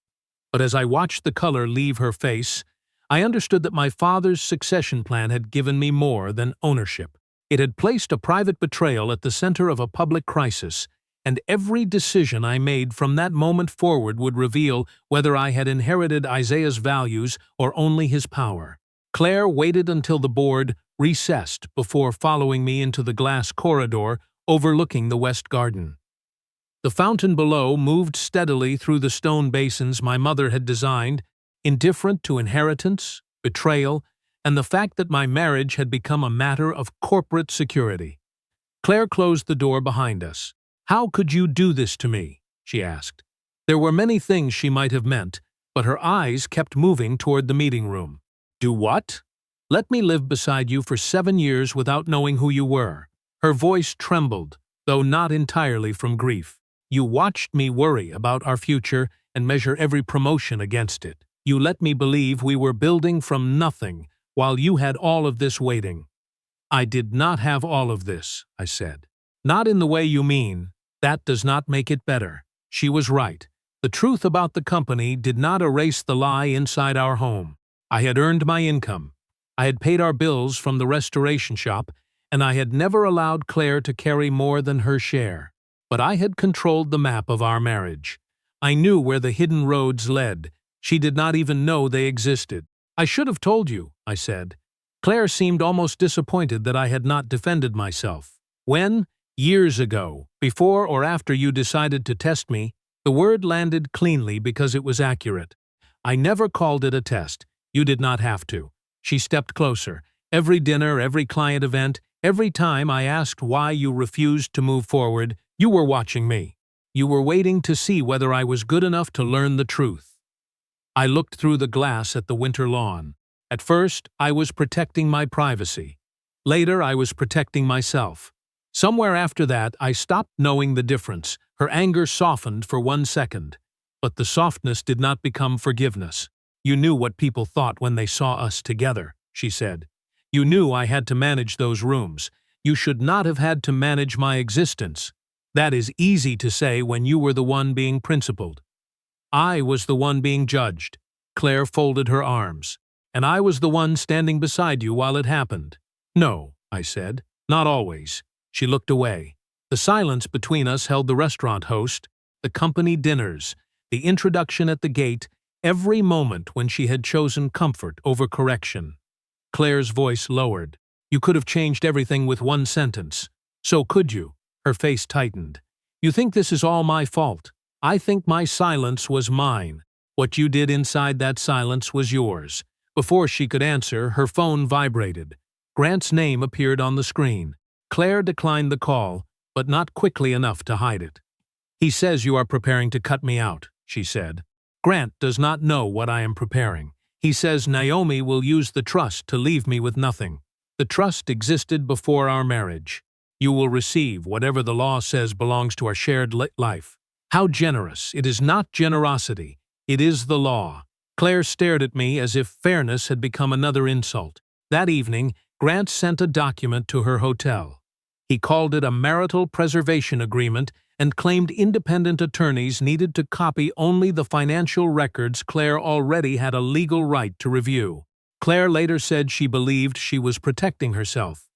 Speaker 3: But as I watched the color leave her face, I understood that my father's succession plan had given me more than ownership. It had placed a private betrayal at the center of a public crisis, and every decision I made from that moment forward would reveal whether I had inherited Isaiah's values or only his power. Claire waited until the board recessed before following me into the glass corridor overlooking the west garden. The fountain below moved steadily through the stone basins my mother had designed, indifferent to inheritance, betrayal, and the fact that my marriage had become a matter of corporate security. Claire closed the door behind us. "How could you do this to me?" she asked. There were many things she might have meant, but her eyes kept moving toward the meeting room. "Do what?" "Let me live beside you for 7 years without knowing who you were." Her voice trembled, though not entirely from grief. "You watched me worry about our future, and measure every promotion against it. You let me believe we were building from nothing while you had all of this waiting. I did not have all of this, I said. Not in the way you mean. That does not make it better. She was right. The truth about the company did not erase the lie inside our home. I had earned my income. I had paid our bills from the restoration shop, and I had never allowed Claire to carry more than her share. But I had controlled the map of our marriage. I knew where the hidden roads led. She did not even know they existed. I should have told you, I said. Claire seemed almost disappointed that I had not defended myself. When, years ago, before or after you decided to test me, the word landed cleanly because it was accurate. I never called it a test. You did not have to. She stepped closer. Every dinner, every client event, every time I asked why you refused to move forward, you were watching me. You were waiting to see whether I was good enough to learn the truth. I looked through the glass at the winter lawn. At first, I was protecting my privacy. Later, I was protecting myself. Somewhere after that, I stopped knowing the difference. Her anger softened for 1 second. But the softness did not become forgiveness. You knew what people thought when they saw us together, she said. You knew I had to manage those rooms. You should not have had to manage my existence. That is easy to say when you were the one being principled. I was the one being judged. Claire folded her arms. And I was the one standing beside you while it happened. No, I said. Not always. She looked away. The silence between us held the restaurant host, the company dinners, the introduction at the gate, every moment when she had chosen comfort over correction. Claire's voice lowered. You could have changed everything with 1 sentence. So could you? Her face tightened. You think this is all my fault. I think my silence was mine. What you did inside that silence was yours. Before she could answer, her phone vibrated. Grant's name appeared on the screen. Claire declined the call, but not quickly enough to hide it. He says you are preparing to cut me out, she said. Grant does not know what I am preparing. He says Naomi will use the trust to leave me with nothing. The trust existed before our marriage. You will receive whatever the law says belongs to our shared life. How generous! It is not generosity. It is the law. Claire stared at me as if fairness had become another insult. That evening, Grant sent a document to her hotel. He called it a marital preservation agreement and claimed independent attorneys needed to copy only the financial records Claire already had a legal right to review. Claire later said she believed she was protecting herself.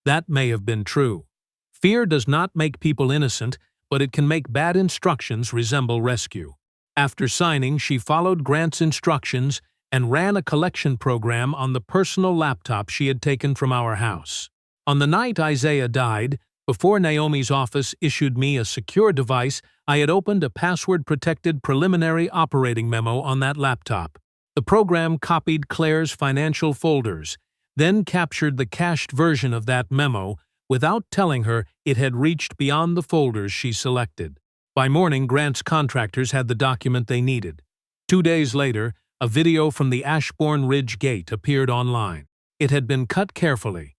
Speaker 3: That may have been true. Fear does not make people innocent, but it can make bad instructions resemble rescue. After signing, she followed Grant's instructions and ran a collection program on the personal laptop she had taken from our house. On the night Isaiah died, before Naomi's office issued me a secure device, I had opened a password-protected preliminary operating memo on that laptop. The program copied Claire's financial folders, then captured the cached version of that memo without telling her it had reached beyond the folders she selected. By morning, Grant's contractors had the document they needed. 2 days later, a video from the Ashbourne Ridge Gate appeared online. It had been cut carefully.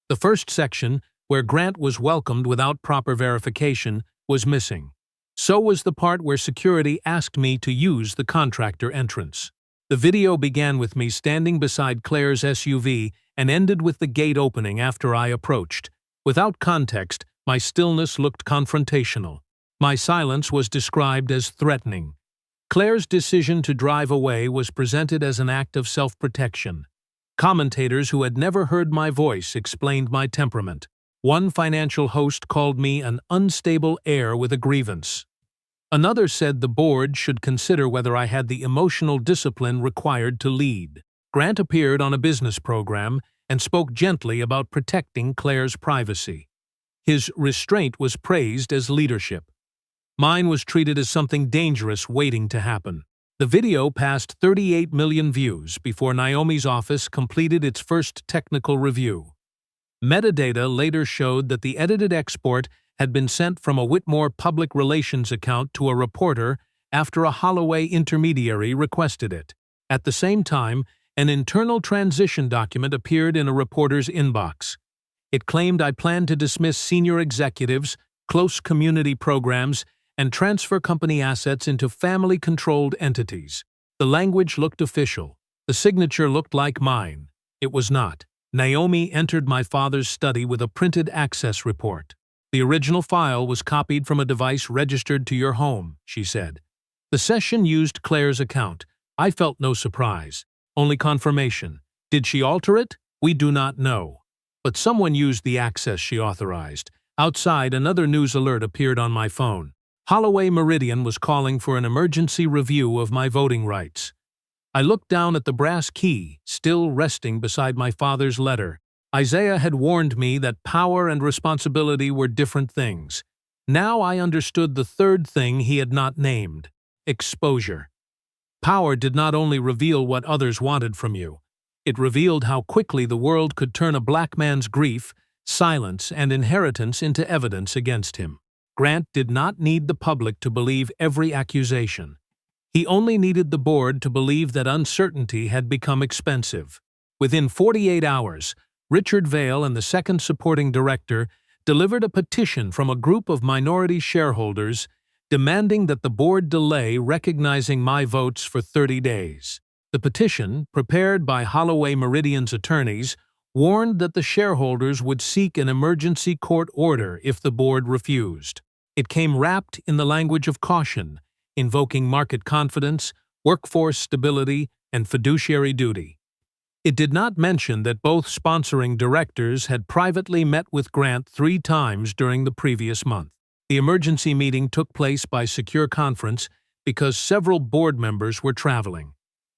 Speaker 3: The first section, where Grant was welcomed without proper verification, was missing. So was the part where security asked me to use the contractor entrance. The video began with me standing beside Claire's SUV and ended with the gate opening after I approached. Without context, my stillness looked confrontational. My silence was described as threatening. Claire's decision to drive away was presented as an act of self-protection. Commentators who had never heard my voice explained my temperament. One financial host called me an unstable heir with a grievance. Another said the board should consider whether I had the emotional discipline required to lead. Grant appeared on a business program and spoke gently about protecting Claire's privacy. His restraint was praised as leadership. Mine was treated as something dangerous waiting to happen. The video passed 38 million views before Naomi's office completed its first technical review. Metadata later showed that the edited export had been sent from a Whitmore public relations account to a reporter after a Holloway intermediary requested it. At the same time, an internal transition document appeared in a reporter's inbox. It claimed I planned to dismiss senior executives, close community programs, and transfer company assets into family-controlled entities. The language looked official. The signature looked like mine. It was not. Naomi entered my father's study with a printed access report. The original file was copied from a device registered to your home, she said. The session used Claire's account. I felt no surprise, only confirmation. Did she alter it? We do not know. But someone used the access she authorized. Outside, another news alert appeared on my phone. Holloway Meridian was calling for an emergency review of my voting rights. I looked down at the brass key, still resting beside my father's letter. Isaiah had warned me that power and responsibility were different things. Now I understood the third thing he had not named: exposure. Power did not only reveal what others wanted from you. It revealed how quickly the world could turn a black man's grief, silence, and inheritance into evidence against him. Grant did not need the public to believe every accusation. He only needed the board to believe that uncertainty had become expensive. Within 48 hours, Richard Vail and the second supporting director delivered a petition from a group of minority shareholders demanding that the board delay recognizing my votes for 30 days. The petition, prepared by Holloway Meridian's attorneys, warned that the shareholders would seek an emergency court order if the board refused. It came wrapped in the language of caution, invoking market confidence, workforce stability, and fiduciary duty. It did not mention that both sponsoring directors had privately met with Grant 3 times during the previous month. The emergency meeting took place by secure conference because several board members were traveling.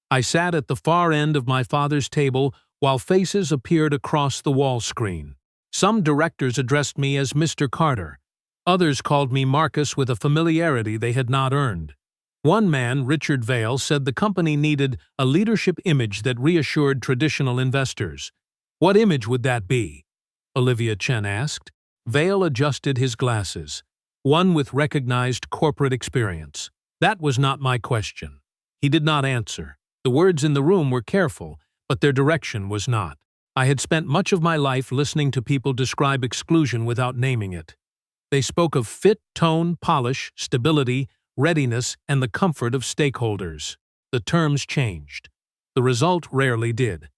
Speaker 3: I sat at the far end of my father's table while faces appeared across the wall screen. Some directors addressed me as Mr. Carter. Others called me Marcus with a familiarity they had not earned. One man, Richard Vail, said the company needed a leadership image that reassured traditional investors. What image would that be? Olivia Chen asked. Vail adjusted his glasses. One with recognized corporate experience. That was not my question. He did not answer. The words in the room were careful, but their direction was not. I had spent much of my life listening to people describe exclusion without naming it. They spoke of fit, tone, polish, stability, readiness, and the comfort of stakeholders. The terms changed. The result rarely did.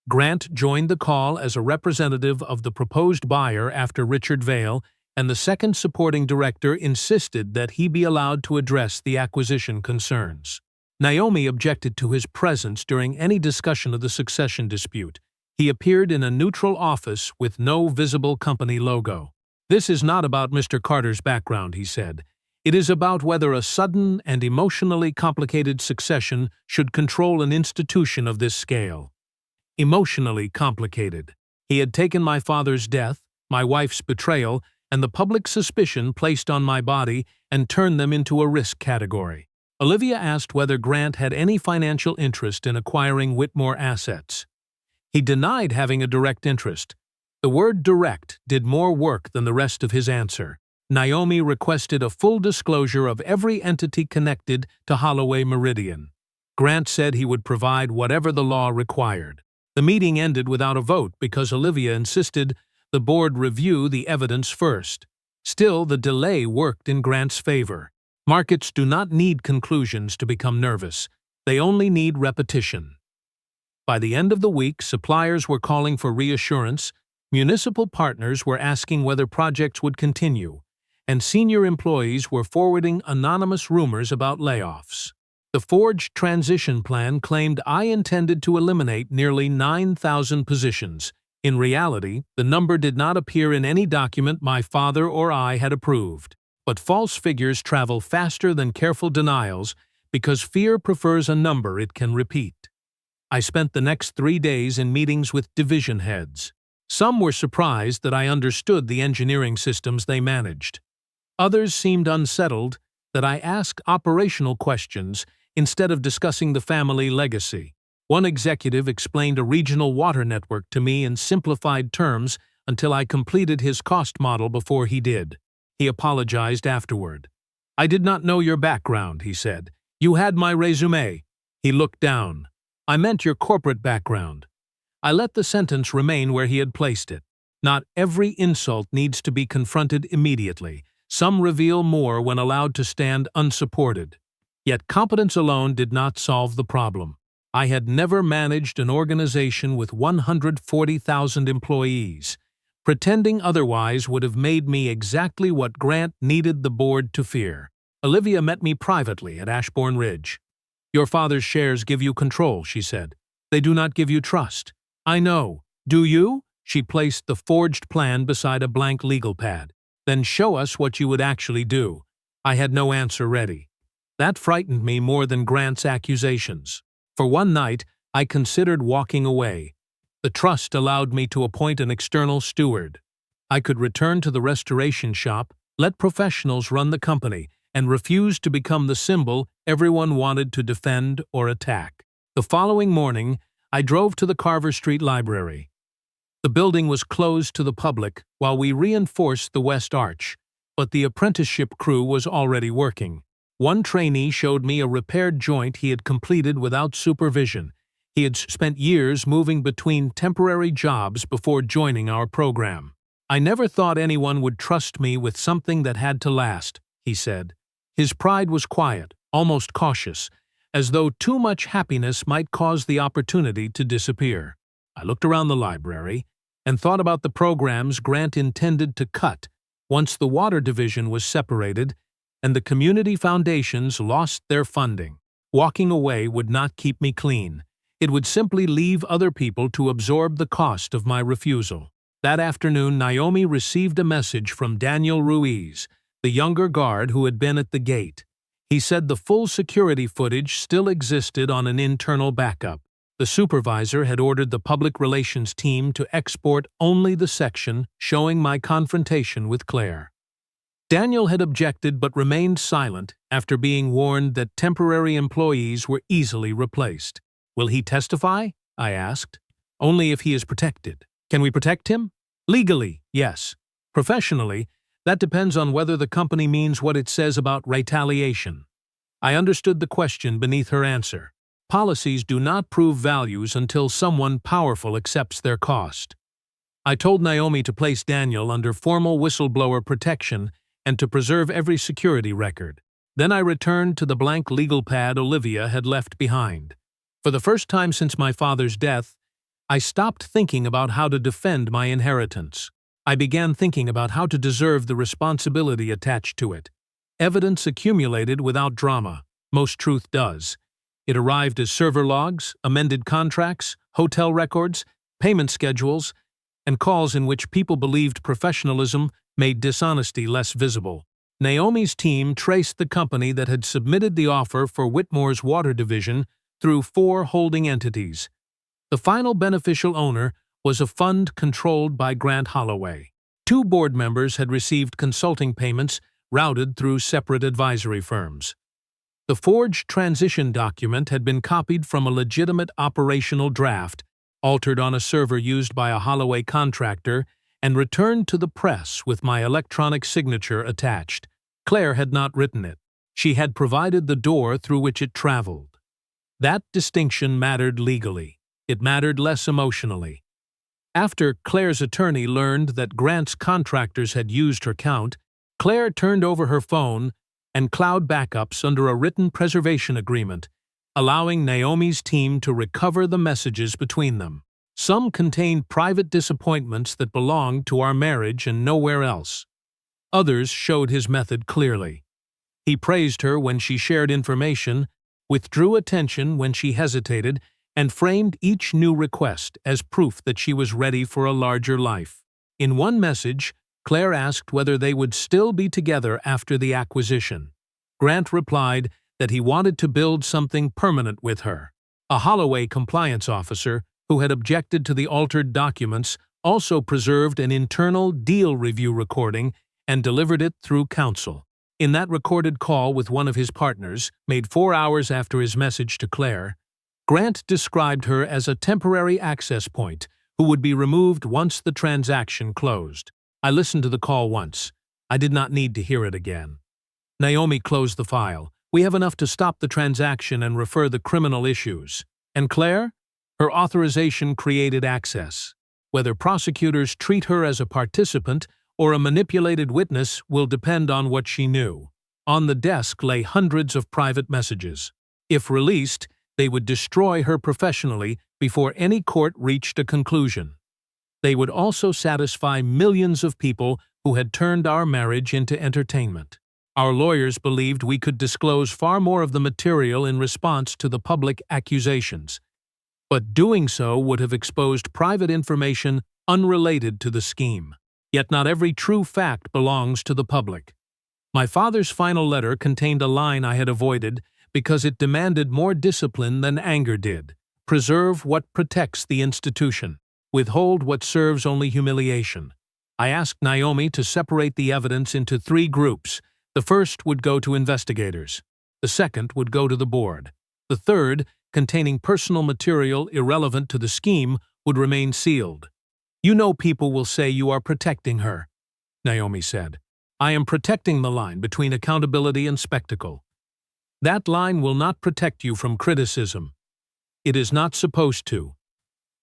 Speaker 3: Grant joined the call as a representative of the proposed buyer after Richard Vail, and the second supporting director insisted that he be allowed to address the acquisition concerns. Naomi objected to his presence during any discussion of the succession dispute. He appeared in a neutral office with no visible company logo. This is not about Mr. Carter's background, he said. It is about whether a sudden and emotionally complicated succession should control an institution of this scale. Emotionally complicated. He had taken my father's death, my wife's betrayal, and the public suspicion placed on my body and turned them into a risk category. Olivia asked whether Grant had any financial interest in acquiring Whitmore assets. He denied having a direct interest. The word direct did more work than the rest of his answer. Naomi requested a full disclosure of every entity connected to Holloway Meridian. Grant said he would provide whatever the law required. The meeting ended without a vote because Olivia insisted the board review the evidence first. Still, the delay worked in Grant's favor. Markets do not need conclusions to become nervous. They only need repetition. By the end of the week, suppliers were calling for reassurance, municipal partners were asking whether projects would continue, and senior employees were forwarding anonymous rumors about layoffs. The forged transition plan claimed I intended to eliminate nearly 9,000 positions. In reality, the number did not appear in any document my father or I had approved. But false figures travel faster than careful denials because fear prefers a number it can repeat. I spent the next 3 days in meetings with division heads. Some were surprised that I understood the engineering systems they managed. Others seemed unsettled that I asked operational questions instead of discussing the family legacy. One executive explained a regional water network to me in simplified terms until I completed his cost model before he did. He apologized afterward. "I did not know your background," he said. "You had my resume." He looked down. "I meant your corporate background." I let the sentence remain where he had placed it. Not every insult needs to be confronted immediately. Some reveal more when allowed to stand unsupported. Yet competence alone did not solve the problem. I had never managed an organization with 140,000 employees. Pretending otherwise would have made me exactly what Grant needed the board to fear. Olivia met me privately at Ashbourne Ridge. "Your father's shares give you control," she said. "They do not give you trust." "I know. Do you?" She placed the forged plan beside a blank legal pad. "Then show us what you would actually do." I had no answer ready. That frightened me more than Grant's accusations. For one night, I considered walking away. The trust allowed me to appoint an external steward. I could return to the restoration shop, let professionals run the company, and refuse to become the symbol everyone wanted to defend or attack. The following morning, I drove to the Carver Street Library. The building was closed to the public while we reinforced the West Arch, but the apprenticeship crew was already working. One trainee showed me a repaired joint he had completed without supervision. He had spent years moving between temporary jobs before joining our program. "I never thought anyone would trust me with something that had to last," he said. His pride was quiet, almost cautious, as though too much happiness might cause the opportunity to disappear. I looked around the library and thought about the programs Grant intended to cut once the water division was separated and the community foundations lost their funding. Walking away would not keep me clean. It would simply leave other people to absorb the cost of my refusal. That afternoon, Naomi received a message from Daniel Ruiz, the younger guard who had been at the gate. He said the full security footage still existed on an internal backup. The supervisor had ordered the public relations team to export only the section showing my confrontation with Claire. Daniel had objected but remained silent after being warned that temporary employees were easily replaced. "Will he testify?" I asked. "Only if he is protected." "Can we protect him?" "Legally, yes. Professionally, that depends on whether the company means what it says about retaliation." I understood the question beneath her answer. Policies do not prove values until someone powerful accepts their cost. I told Naomi to place Daniel under formal whistleblower protection and to preserve every security record. Then I returned to the blank legal pad Olivia had left behind. For the first time since my father's death, I stopped thinking about how to defend my inheritance. I began thinking about how to deserve the responsibility attached to it. Evidence accumulated without drama. Most truth does. It arrived as server logs, amended contracts, hotel records, payment schedules, and calls in which people believed professionalism made dishonesty less visible. Naomi's team traced the company that had submitted the offer for Whitmore's water division through 4 holding entities. The final beneficial owner was a fund controlled by Grant Holloway. 2 board members had received consulting payments routed through separate advisory firms. The forged transition document had been copied from a legitimate operational draft, altered on a server used by a Holloway contractor, and returned to the press with my electronic signature attached. Claire had not written it. She had provided the door through which it traveled. That distinction mattered legally. It mattered less emotionally. After Claire's attorney learned that Grant's contractors had used her count, Claire turned over her phone and cloud backups under a written preservation agreement, allowing Naomi's team to recover the messages between them. Some contained private disappointments that belonged to our marriage and nowhere else. Others showed his method clearly. He praised her when she shared information, withdrew attention when she hesitated, and framed each new request as proof that she was ready for a larger life. In one message, Claire asked whether they would still be together after the acquisition. Grant replied that he wanted to build something permanent with her. A Holloway compliance officer, who had objected to the altered documents, also preserved an internal deal review recording and delivered it through counsel. In that recorded call with one of his partners, made 4 hours after his message to Claire, Grant described her as a temporary access point who would be removed once the transaction closed. I listened to the call once. I did not need to hear it again. Naomi closed the file. "We have enough to stop the transaction and refer the criminal issues." And Claire? Her authorization created access. Whether prosecutors treat her as a participant or a manipulated witness will depend on what she knew. On the desk lay hundreds of private messages. If released, they would destroy her professionally before any court reached a conclusion. They would also satisfy millions of people who had turned our marriage into entertainment. Our lawyers believed we could disclose far more of the material in response to the public accusations. But doing so would have exposed private information unrelated to the scheme. Yet not every true fact belongs to the public. My father's final letter contained a line I had avoided because it demanded more discipline than anger did. Preserve what protects the institution. Withhold what serves only humiliation. I asked Naomi to separate the evidence into 3 groups. The first would go to investigators. The second would go to the board. The third, containing personal material irrelevant to the scheme, would remain sealed. You know people will say you are protecting her, Naomi said. I am protecting the line between accountability and spectacle. That line will not protect you from criticism. It is not supposed to.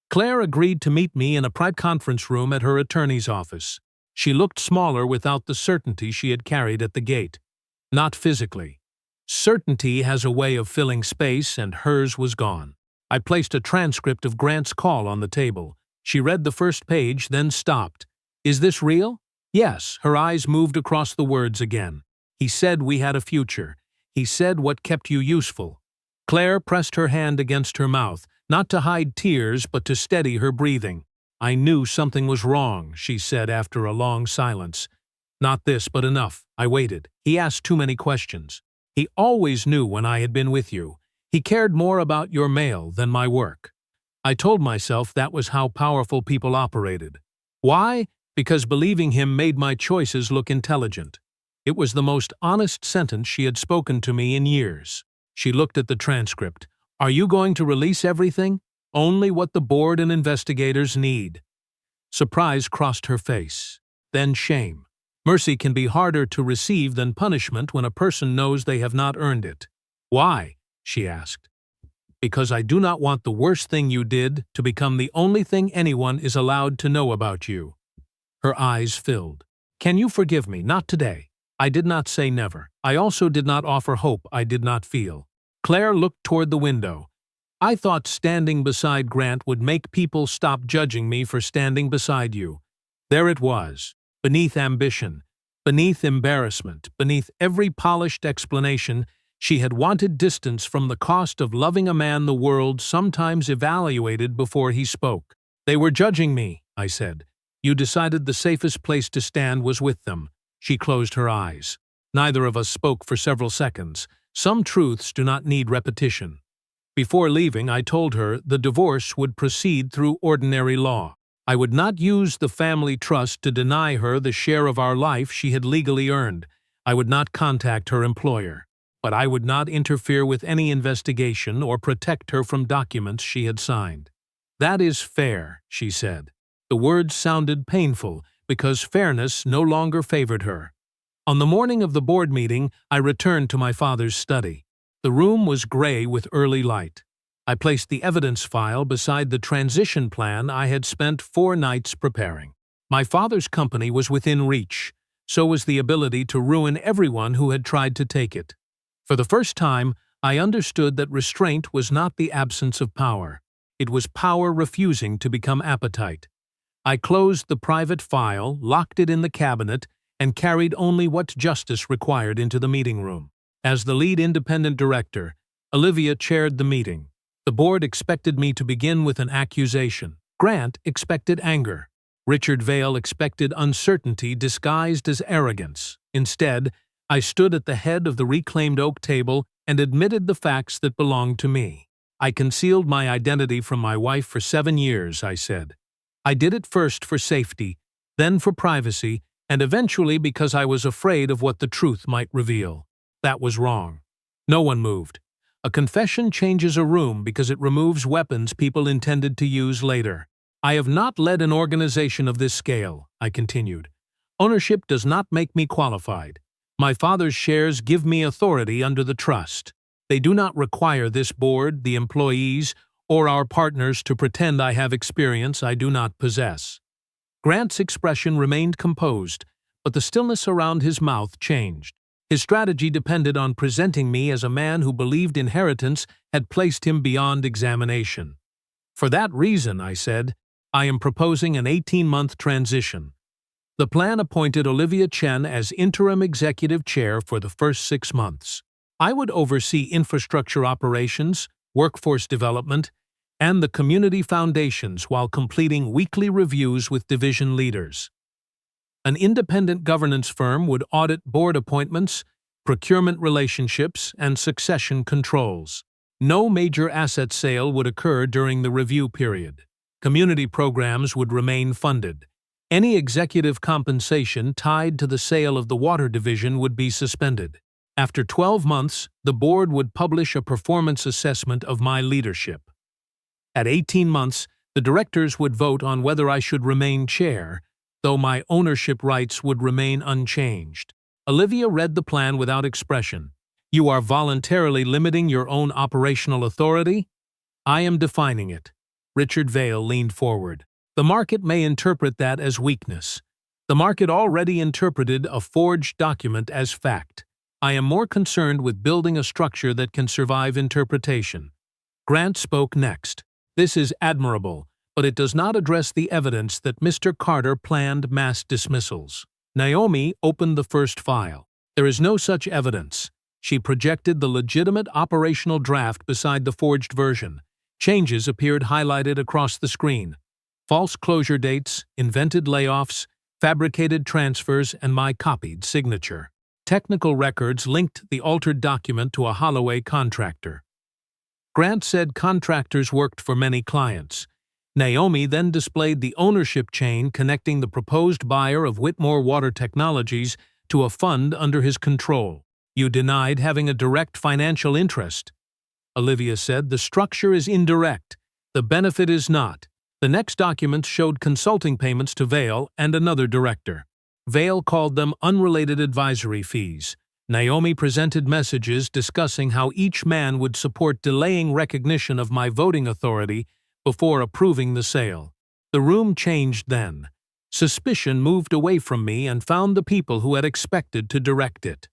Speaker 3: Claire agreed to meet me in a private conference room at her attorney's office. She looked smaller without the certainty she had carried at the gate. Not physically. Certainty has a way of filling space, and hers was gone. I placed a transcript of Grant's call on the table. She read the first page, then stopped. Is this real? Yes, her eyes moved across the words again. He said we had a future. He said what kept you useful. Claire pressed her hand against her mouth, not to hide tears but to steady her breathing. I knew something was wrong, she said after a long silence. Not this, but enough. I waited. He asked too many questions. He always knew when I had been with you. He cared more about your mail than my work. I told myself that was how powerful people operated. Why? Because believing him made my choices look intelligent. It was the most honest sentence she had spoken to me in years. She looked at the transcript. Are you going to release everything? Only what the board and investigators need. Surprise crossed her face. Then shame. Mercy can be harder to receive than punishment when a person knows they have not earned it. Why? She asked. Because I do not want the worst thing you did to become the only thing anyone is allowed to know about you. Her eyes filled. Can you forgive me? Not today. I did not say never. I also did not offer hope I did not feel. Claire looked toward the window. I thought standing beside Grant would make people stop judging me for standing beside you. There it was, beneath ambition, beneath embarrassment, beneath every polished explanation. She had wanted distance from the cost of loving a man the world sometimes evaluated before he spoke. They were judging me, I said. You decided the safest place to stand was with them. She closed her eyes. Neither of us spoke for several seconds. Some truths do not need repetition. Before leaving, I told her the divorce would proceed through ordinary law. I would not use the family trust to deny her the share of our life she had legally earned. I would not contact her employer. But I would not interfere with any investigation or protect her from documents she had signed. That is fair, she said. The words sounded painful because fairness no longer favored her. On the morning of the board meeting, I returned to my father's study. The room was gray with early light. I placed the evidence file beside the transition plan I had spent 4 nights preparing. My father's company was within reach. So was the ability to ruin everyone who had tried to take it. For the first time, I understood that restraint was not the absence of power. It was power refusing to become appetite. I closed the private file, locked it in the cabinet, and carried only what justice required into the meeting room. As the lead independent director, Olivia chaired the meeting. The board expected me to begin with an accusation. Grant expected anger. Richard Vale expected uncertainty disguised as arrogance. Instead, I stood at the head of the reclaimed oak table and admitted the facts that belonged to me. I concealed my identity from my wife for 7 years, I said. I did it first for safety, then for privacy, and eventually because I was afraid of what the truth might reveal. That was wrong. No one moved. A confession changes a room because it removes weapons people intended to use later. I have not led an organization of this scale, I continued. Ownership does not make me qualified. My father's shares give me authority under the trust. They do not require this board, the employees, or our partners to pretend I have experience I do not possess. Grant's expression remained composed, but the stillness around his mouth changed. His strategy depended on presenting me as a man who believed inheritance had placed him beyond examination. For that reason, I said, I am proposing an 18-month transition. The plan appointed Olivia Chen as interim executive chair for the first 6 months. I would oversee infrastructure operations, workforce development, and the community foundations while completing weekly reviews with division leaders. An independent governance firm would audit board appointments, procurement relationships, and succession controls. No major asset sale would occur during the review period. Community programs would remain funded. Any executive compensation tied to the sale of the water division would be suspended. After 12 months, the board would publish a performance assessment of my leadership. At 18 months, the directors would vote on whether I should remain chair, though my ownership rights would remain unchanged. Olivia read the plan without expression. You are voluntarily limiting your own operational authority? I am defining it. Richard Vale leaned forward. The market may interpret that as weakness. The market already interpreted a forged document as fact. I am more concerned with building a structure that can survive interpretation. Grant spoke next. This is admirable, but it does not address the evidence that Mr. Carter planned mass dismissals. Naomi opened the first file. There is no such evidence. She projected the legitimate operational draft beside the forged version. Changes appeared highlighted across the screen. False closure dates, invented layoffs, fabricated transfers, and my copied signature. Technical records linked the altered document to a Holloway contractor. Grant said contractors worked for many clients. Naomi then displayed the ownership chain connecting the proposed buyer of Whitmore Water Technologies to a fund under his control. You denied having a direct financial interest. Olivia said the structure is indirect. The benefit is not. The next documents showed consulting payments to Vale and another director. Vale called them unrelated advisory fees. Naomi presented messages discussing how each man would support delaying recognition of my voting authority before approving the sale. The room changed then. Suspicion moved away from me and found the people who had expected to direct it.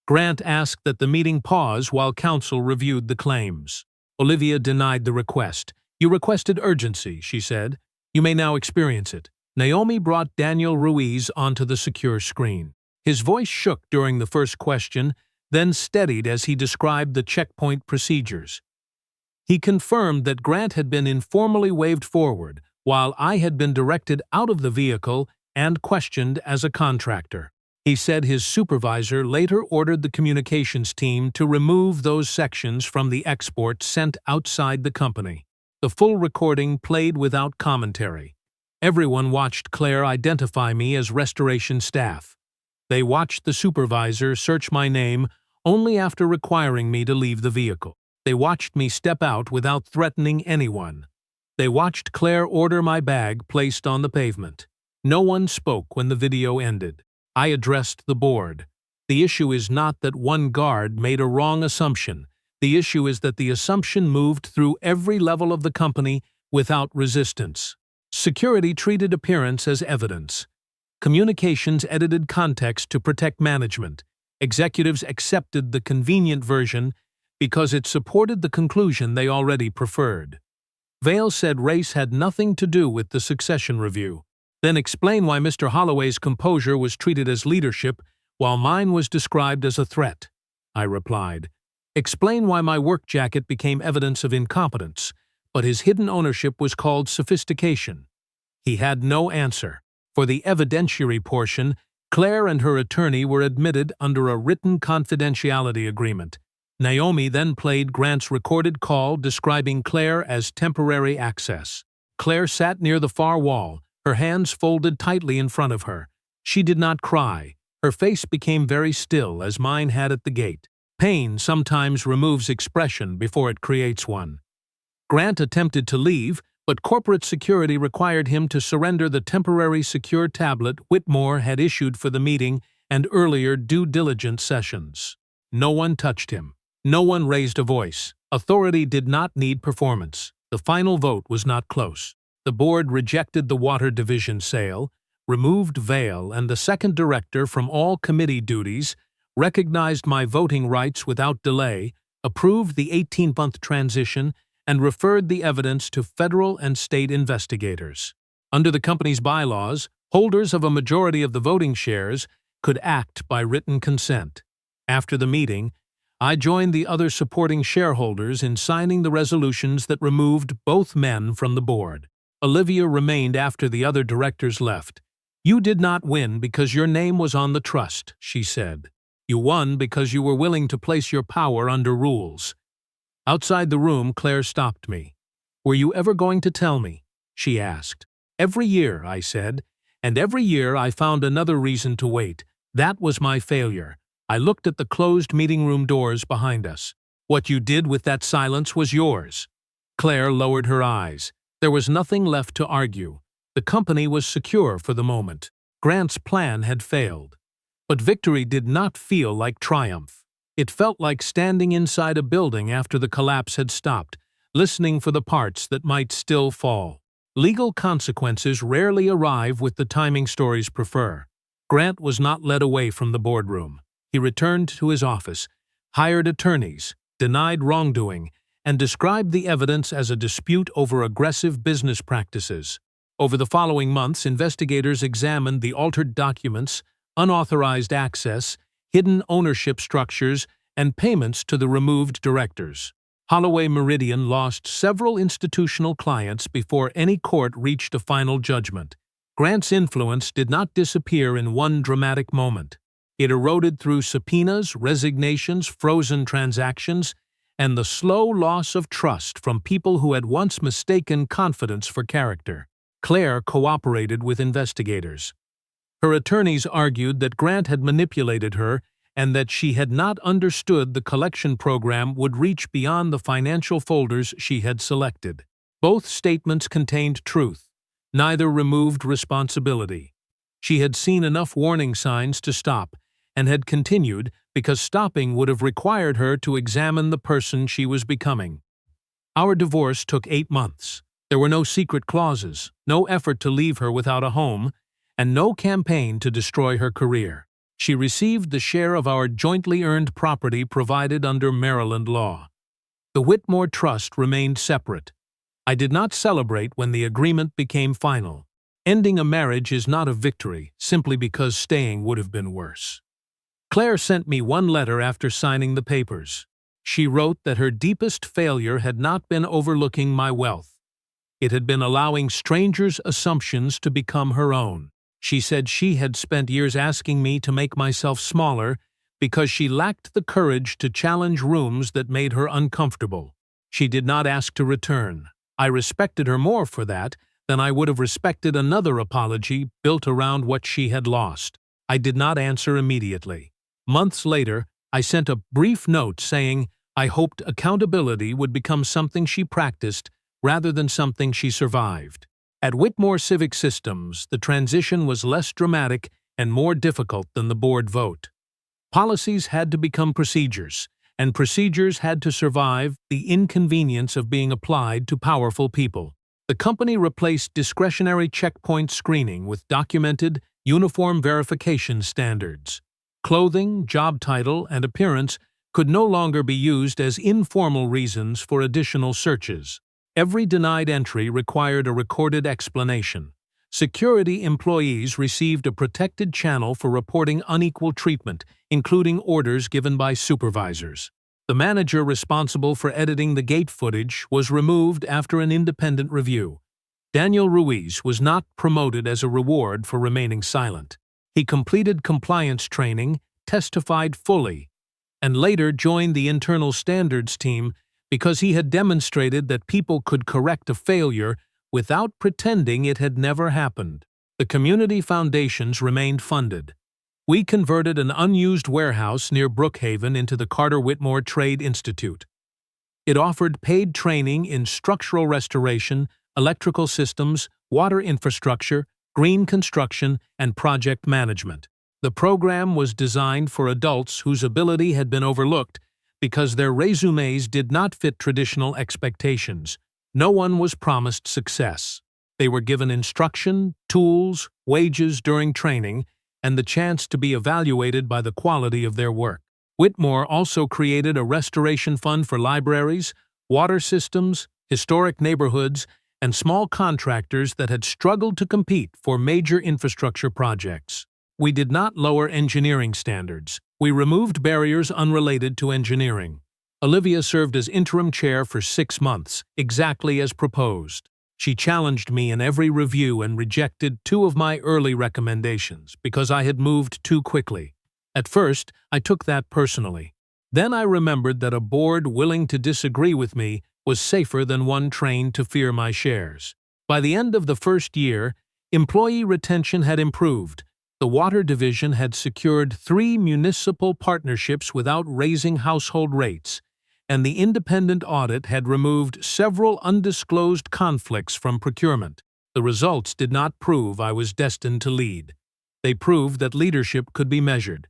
Speaker 3: Grant asked that the meeting pause while counsel reviewed the claims. Olivia denied the request. You requested urgency, she said. You may now experience it. Naomi brought Daniel Ruiz onto the secure screen. His voice shook during the first question, then steadied as he described the checkpoint procedures. He confirmed that Grant had been informally waved forward, while I had been directed out of the vehicle and questioned as a contractor. He said his supervisor later ordered the communications team to remove those sections from the export sent outside the company. The full recording played without commentary. Everyone watched Claire identify me as restoration staff. They watched the supervisor search my name only after requiring me to leave the vehicle. They watched me step out without threatening anyone. They watched Claire order my bag placed on the pavement. No one spoke when the video ended. I addressed the board. The issue is not that one guard made a wrong assumption. The issue is that the assumption moved through every level of the company without resistance. Security treated appearance as evidence. Communications edited context to protect management. Executives accepted the convenient version because it supported the conclusion they already preferred. Vale said race had nothing to do with the succession review. Then explain why Mr. Holloway's composure was treated as leadership while mine was described as a threat. I replied. Explain why my work jacket became evidence of incompetence, but his hidden ownership was called sophistication. He had no answer. For the evidentiary portion, Claire and her attorney were admitted under a written confidentiality agreement. Naomi then played Grant's recorded call describing Claire as temporary access. Claire sat near the far wall, her hands folded tightly in front of her. She did not cry. Her face became very still, as mine had at the gate. Pain sometimes removes expression before it creates one. Grant attempted to leave, but corporate security required him to surrender the temporary secure tablet Whitmore had issued for the meeting and earlier due diligence sessions. No one touched him. No one raised a voice. Authority did not need performance. The final vote was not close. The board rejected the water division sale, removed Vail and the second director from all committee duties, recognized my voting rights without delay, approved the 18-month transition, and referred the evidence to federal and state investigators. Under the company's bylaws, holders of a majority of the voting shares could act by written consent. After the meeting, I joined the other supporting shareholders in signing the resolutions that removed both men from the board. Olivia remained after the other directors left. "You did not win because your name was on the trust," she said. "You won because you were willing to place your power under rules." Outside the room, Claire stopped me. "Were you ever going to tell me?" she asked. "Every year," I said, "and every year I found another reason to wait. That was my failure." I looked at the closed meeting room doors behind us. "What you did with that silence was yours." Claire lowered her eyes. There was nothing left to argue. The company was secure for the moment. Grant's plan had failed. But victory did not feel like triumph. It felt like standing inside a building after the collapse had stopped, listening for the parts that might still fall. Legal consequences rarely arrive with the timing stories prefer. Grant was not led away from the boardroom. He returned to his office, hired attorneys, denied wrongdoing, and described the evidence as a dispute over aggressive business practices. Over the following months, investigators examined the altered documents, unauthorized access, hidden ownership structures, and payments to the removed directors. Holloway Meridian lost several institutional clients before any court reached a final judgment. Grant's influence did not disappear in one dramatic moment. It eroded through subpoenas, resignations, frozen transactions, and the slow loss of trust from people who had once mistaken confidence for character. Claire cooperated with investigators. Her attorneys argued that Grant had manipulated her and that she had not understood the collection program would reach beyond the financial folders she had selected. Both statements contained truth. Neither removed responsibility. She had seen enough warning signs to stop, and had continued because stopping would have required her to examine the person she was becoming. Our divorce took 8 months. There were no secret clauses, no effort to leave her without a home, and no campaign to destroy her career. She received the share of our jointly earned property provided under Maryland law. The Whitmore Trust remained separate. I did not celebrate when the agreement became final. Ending a marriage is not a victory simply because staying would have been worse. Claire sent me one letter after signing the papers. She wrote that her deepest failure had not been overlooking my wealth. It had been allowing strangers' assumptions to become her own. She said she had spent years asking me to make myself smaller because she lacked the courage to challenge rooms that made her uncomfortable. She did not ask to return. I respected her more for that than I would have respected another apology built around what she had lost. I did not answer immediately. Months later, I sent a brief note saying I hoped accountability would become something she practiced rather than something she survived. At Whitmore Civic Systems, the transition was less dramatic and more difficult than the board vote. Policies had to become procedures, and procedures had to survive the inconvenience of being applied to powerful people. The company replaced discretionary checkpoint screening with documented, uniform verification standards. Clothing, job title, and appearance could no longer be used as informal reasons for additional searches. Every denied entry required a recorded explanation. Security employees received a protected channel for reporting unequal treatment, including orders given by supervisors. The manager responsible for editing the gate footage was removed after an independent review. Daniel Ruiz was not promoted as a reward for remaining silent. He completed compliance training, testified fully, and later joined the internal standards team because he had demonstrated that people could correct a failure without pretending it had never happened. The community foundations remained funded. We converted an unused warehouse near Brookhaven into the Carter Whitmore Trade Institute. It offered paid training in structural restoration, electrical systems, water infrastructure, green construction, and project management. The program was designed for adults whose ability had been overlooked because their resumes did not fit traditional expectations. No one was promised success. They were given instruction, tools, wages during training, and the chance to be evaluated by the quality of their work. Whitmore also created a restoration fund for libraries, water systems, historic neighborhoods, and small contractors that had struggled to compete for major infrastructure projects. We did not lower engineering standards. We removed barriers unrelated to engineering. Olivia served as interim chair for 6 months, exactly as proposed. She challenged me in every review and rejected 2 of my early recommendations because I had moved too quickly. At first, I took that personally. Then I remembered that a board willing to disagree with me was safer than one trained to fear my shares. By the end of the first year, employee retention had improved. The water division had secured 3 municipal partnerships without raising household rates, and the independent audit had removed several undisclosed conflicts from procurement. The results did not prove I was destined to lead. They proved that leadership could be measured.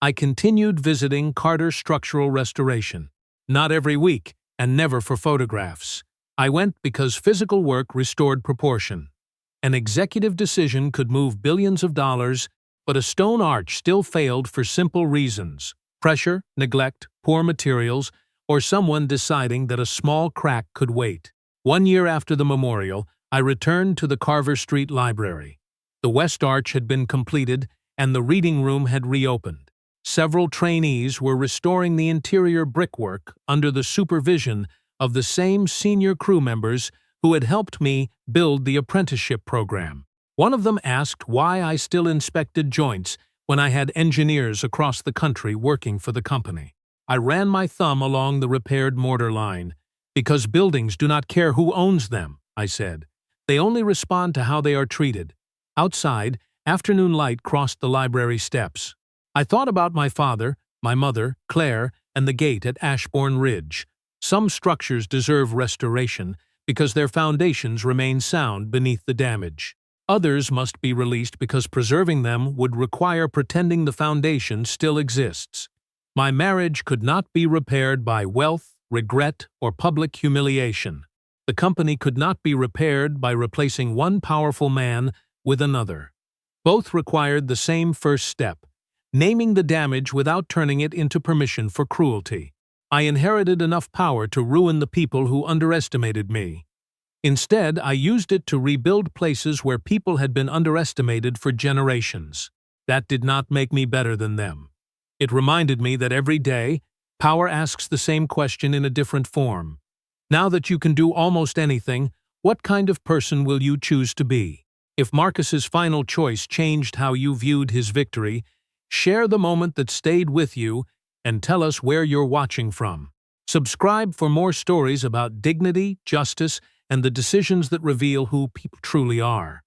Speaker 3: I continued visiting Carter Structural Restoration. Not every week, and never for photographs. I went because physical work restored proportion. An executive decision could move billions of dollars, but a stone arch still failed for simple reasons: pressure, neglect, poor materials, or someone deciding that a small crack could wait. 1 year after the memorial, I returned to the Carver Street Library. The West Arch had been completed, and the reading room had reopened. Several trainees were restoring the interior brickwork under the supervision of the same senior crew members who had helped me build the apprenticeship program. One of them asked why I still inspected joints when I had engineers across the country working for the company. I ran my thumb along the repaired mortar line. Because buildings do not care who owns them, I said. They only respond to how they are treated. Outside, afternoon light crossed the library steps. I thought about my father, my mother, Claire, and the gate at Ashbourne Ridge. Some structures deserve restoration because their foundations remain sound beneath the damage. Others must be released because preserving them would require pretending the foundation still exists. My marriage could not be repaired by wealth, regret, or public humiliation. The company could not be repaired by replacing one powerful man with another. Both required the same first step: naming the damage without turning it into permission for cruelty. I inherited enough power to ruin the people who underestimated me. Instead, I used it to rebuild places where people had been underestimated for generations. That did not make me better than them. It reminded me that every day, power asks the same question in a different form. Now that you can do almost anything, what kind of person will you choose to be? If Marcus's final choice changed how you viewed his victory, share the moment that stayed with you and tell us where you're watching from. Subscribe for more stories about dignity, justice, and the decisions that reveal who people truly are.